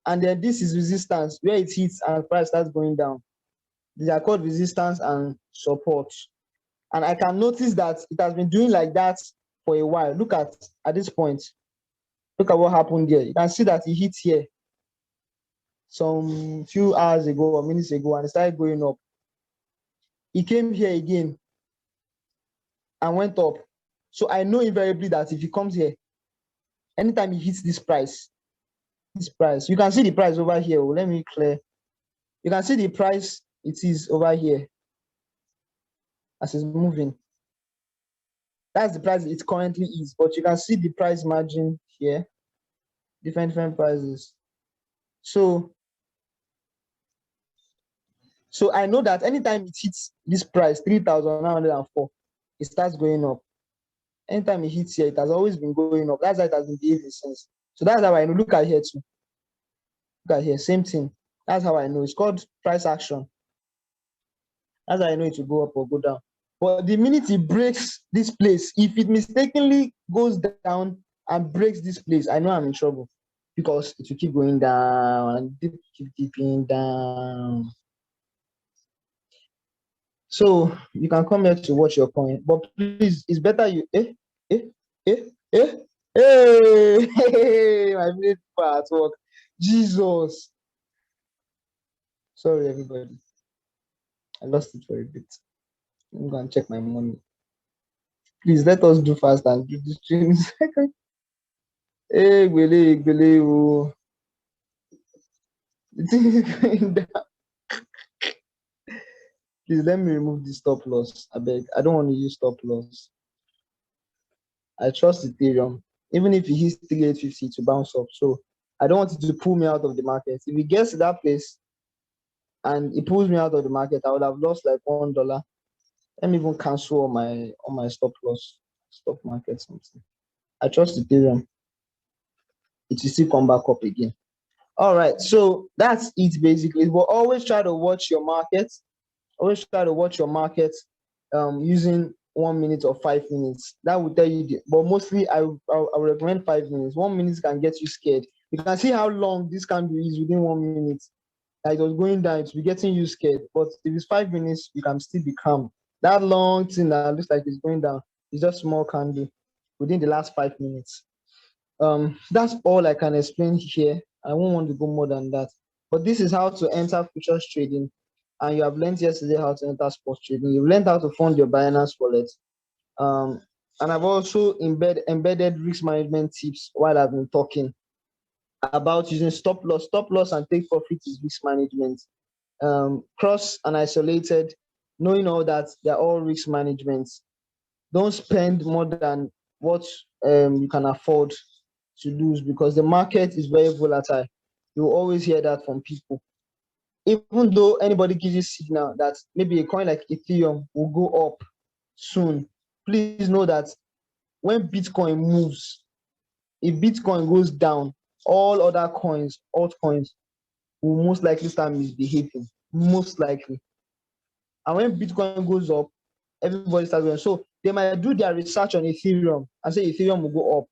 And then this is resistance, where it hits and price starts going down. These are called resistance and support. And I can notice that it has been doing like that for a while. Look at this point. Look at what happened here. You can see that it hit here some few hours ago or minutes ago and it started going up. It came here again and went up. So I know invariably that if it comes here, anytime it hits this price, you can see the price over here. Let me clear. You can see the price it is over here as it's moving. That's the price it currently is, but you can see the price margin here, different prices. So I know that anytime it hits this price, 3,904, it starts going up. Anytime it hits here, it has always been going up. That's how it has been behaving since. So that's how I know. Look at here too. Look at here, same thing. That's how I know. It's called price action. That's how I know it will go up or go down. But the minute it breaks this place, if it mistakenly goes down and breaks this place, I know I'm in trouble because it will keep going down and keep dipping down. So you can come here to watch your coin, but please, it's better you hey, my favorite part work. Jesus. Sorry, everybody. I lost it for a bit. I'm going to check my money. Please let us do fast and do the streams. Hey, Gbele, the thing is going down. Please let me remove the stop loss. I beg. I don't want to use stop loss. I trust Ethereum. Even if it hits 3,850 to bounce up. So I don't want it to pull me out of the market. If it gets to that place and it pulls me out of the market, I would have lost like $1. Let me even cancel all my stop loss, stop market something. I trust Ethereum. It will still come back up again. All right, so that's it basically. But always try to watch your market. Always try to watch your market using 1 minute or 5 minutes. That will tell you. But mostly, I recommend 5 minutes. 1 minute can get you scared. You can see how long this candle is within 1 minute. Like it was going down, it's be getting you scared. But if it's 5 minutes, you can still be calm. That long thing that looks like it's going down is just small candle within the last 5 minutes. That's all I can explain here. I won't want to go more than that. But this is how to enter futures trading. And you have learned yesterday how to enter sports trading. You've learned how to fund your Binance wallet. And I've also embedded risk management tips while I've been talking about using stop loss and take profit is risk management. Cross and isolated, knowing all that they're all risk management. Don't spend more than what you can afford to lose because the market is very volatile. You will always hear that from people. Even though anybody gives you signal that maybe a coin like Ethereum will go up soon, please know that when Bitcoin moves, if Bitcoin goes down, all other coins, altcoins, will most likely start misbehaving. Most likely. And when Bitcoin goes up, everybody starts going. So they might do their research on Ethereum and say Ethereum will go up.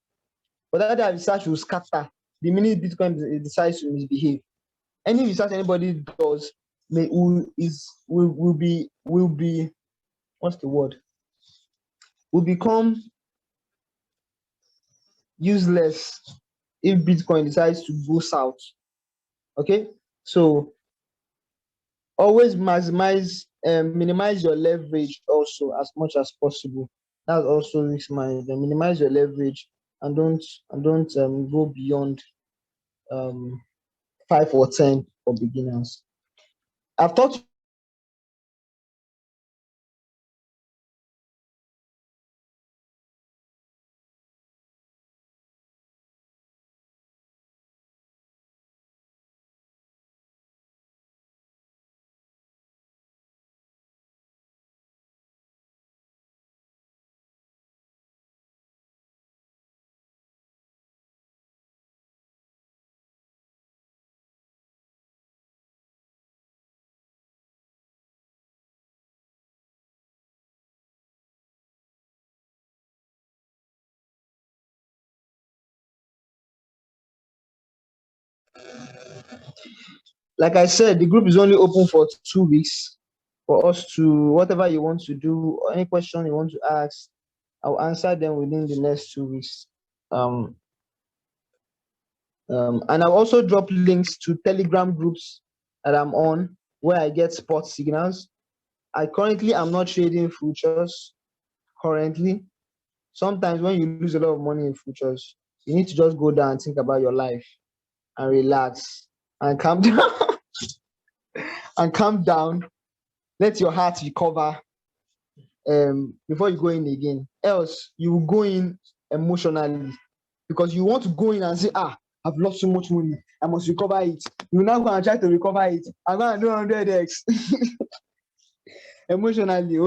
But that their research will scatter the minute Bitcoin decides to misbehave. Any research anybody does will be what's the word? Will become useless if Bitcoin decides to go south. Okay, so always minimize your leverage also as much as possible. That's also risk management. Minimize your leverage and don't go beyond 5 or 10 for beginners. I've taught like I said, the group is only open for 2 weeks for us to whatever you want to do or any question you want to ask, I'll answer them within the next 2 weeks. And I'll also drop links to Telegram groups that I'm on where I get spot signals. I currently am not trading futures currently. Sometimes when you lose a lot of money in futures, you need to just go down and think about your life and relax and calm down and calm down. Let your heart recover before you go in again. Else you will go in emotionally because you want to go in and say, I've lost so much money, I must recover it. You now go and try to recover it. I'm going to do 100x. Emotionally,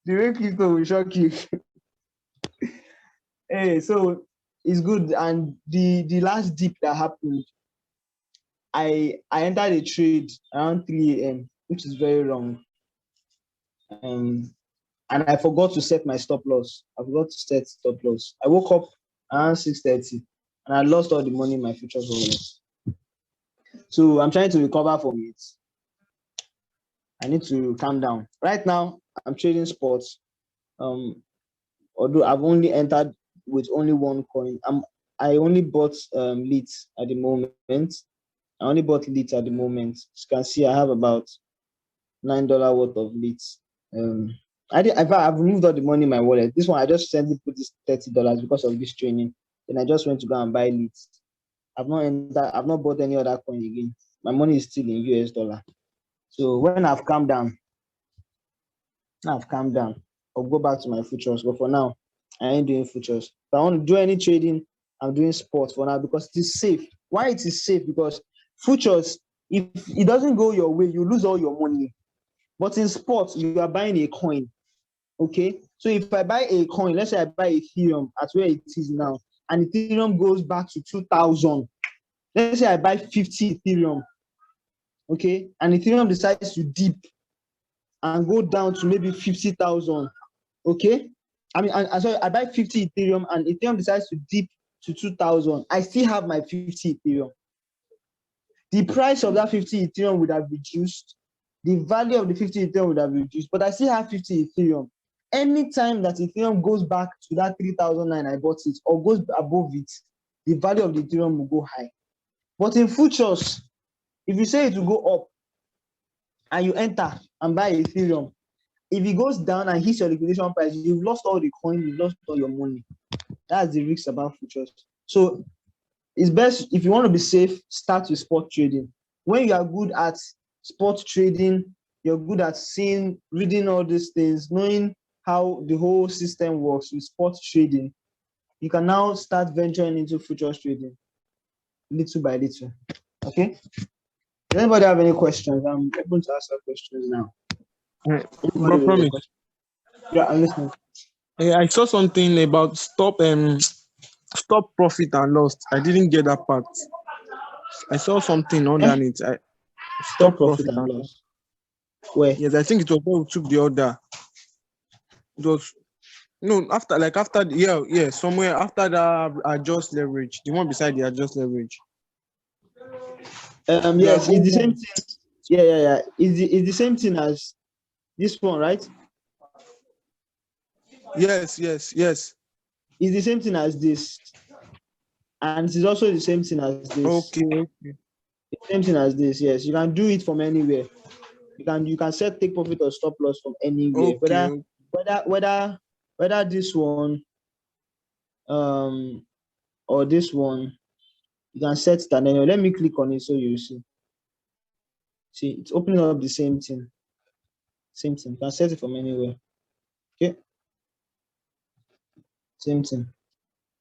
the way people will shock you. Hey, so it's good. And the last dip that happened, I entered a trade around 3 a.m., which is very wrong. And I forgot to set my stop loss. I forgot to set stop loss. I woke up around 6:30 and I lost all the money in my futures wallet. So I'm trying to recover from it. I need to calm down. Right now, I'm trading sports. Although I've only entered with only one coin. I only bought leads at the moment. I only bought leads at the moment. As you can see, I have about $9 worth of leads. I've removed all the money in my wallet. This one I just simply put this $30 because of this training. Then I just went to go and buy leads. I've not bought any other coin again. My money is still in US dollar. So when I've calmed down, I'll go back to my futures. But for now, I ain't doing futures. If I want to do any trading, I'm doing sport for now because it is safe. Why it is safe? Because futures, if it doesn't go your way, you lose all your money. But in sports, you are buying a coin. Okay, so if I buy a coin, let's say I buy Ethereum at where it is now, and Ethereum goes back to 2000. Let's say I buy 50 Ethereum, okay, and Ethereum decides to dip and go down to maybe 50,000, okay. I'm sorry, I buy 50 Ethereum and Ethereum decides to dip to 2000. I still have my 50 Ethereum. The price of that 50 Ethereum would have reduced. The value of the 50 Ethereum would have reduced, but I still have 50 Ethereum. Anytime that Ethereum goes back to that 3,009 I bought it or goes above it, the value of the Ethereum will go high. But in futures, if you say it will go up and you enter and buy Ethereum, if it goes down and hits your liquidation price, you've lost all the coin, you've lost all your money. That's the risk about futures. So it's best, if you want to be safe, start with spot trading. When you are good at spot trading, you're good at reading all these things, knowing how the whole system works with spot trading, you can now start venturing into futures trading little by little. Okay? Does anybody have any questions? I'm open to answer questions now. But promise. Yeah, I'm listening. I saw something about stop profit and loss. I didn't get that part. I saw something underneath. Stop profit and loss. Where? Yes, I think it was where we took the order. It was somewhere after the adjust leverage, the one beside the adjust leverage. Yes, it's the same thing. Yeah. It's the same thing as this one, right? Yes. It's the same thing as this. And it is also the same thing as this. Okay. The same thing as this, yes. You can do it from anywhere. You can set take profit or stop loss from anywhere. Okay. Whether this one or this one, you can set it and then let me click on it so you see. See, it's opening up the same thing. Same thing. You can set it from anywhere. Okay. Same thing.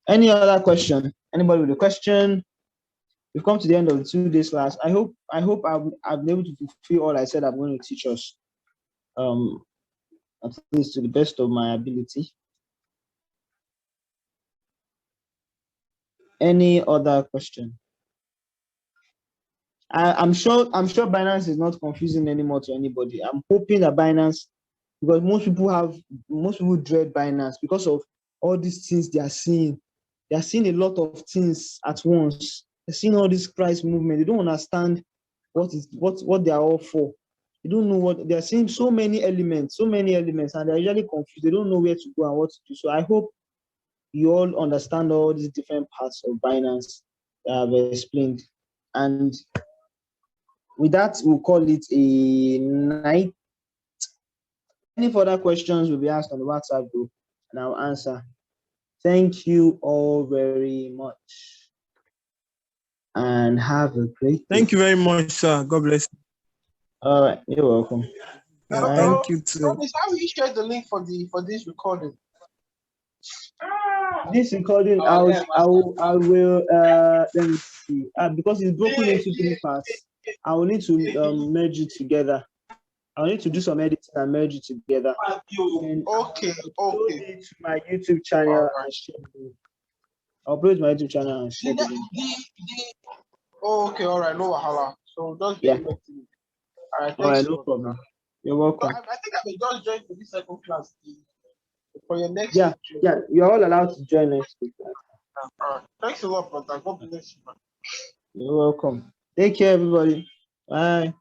Any other question? Anybody with a question? We've come to the end of the 2 days class. I hope I've been able to fulfill all I said I'm going to teach us. At least to the best of my ability. Any other question? I'm sure Binance is not confusing anymore to anybody. I'm hoping that Binance, because most people dread Binance because of all these things they are seeing. They are seeing a lot of things at once. They're seeing all this price movement. They don't understand what they are all for. They don't know what they are seeing. So many elements, and they're usually confused. They don't know where to go and what to do. So I hope you all understand all these different parts of Binance that I've explained. And with that, we'll call it a night. Any further questions will be asked on the WhatsApp group, and I'll answer. Thank you all very much, and have a great day. Thank you very much, sir. God bless you. All right, you're welcome. Yeah, Bye. thank you too. Promise, how will you share the link for this recording? This recording, I will. Let me see. Because it's broken into 3 parts, I will need to merge it together. I'll need to do some editing and merge it together. And Okay. upload it to my YouTube channel and share it. I'll upload my YouTube channel and share it. Okay, all right, no wahala. So just be able to. All right, All right, thanks. no problem. You're welcome. I think I may just join for this second class for your next. Yeah, you're all allowed to join next week. All right. Thanks a lot, brother. God bless you, man. You're welcome. Take care, everybody. Bye.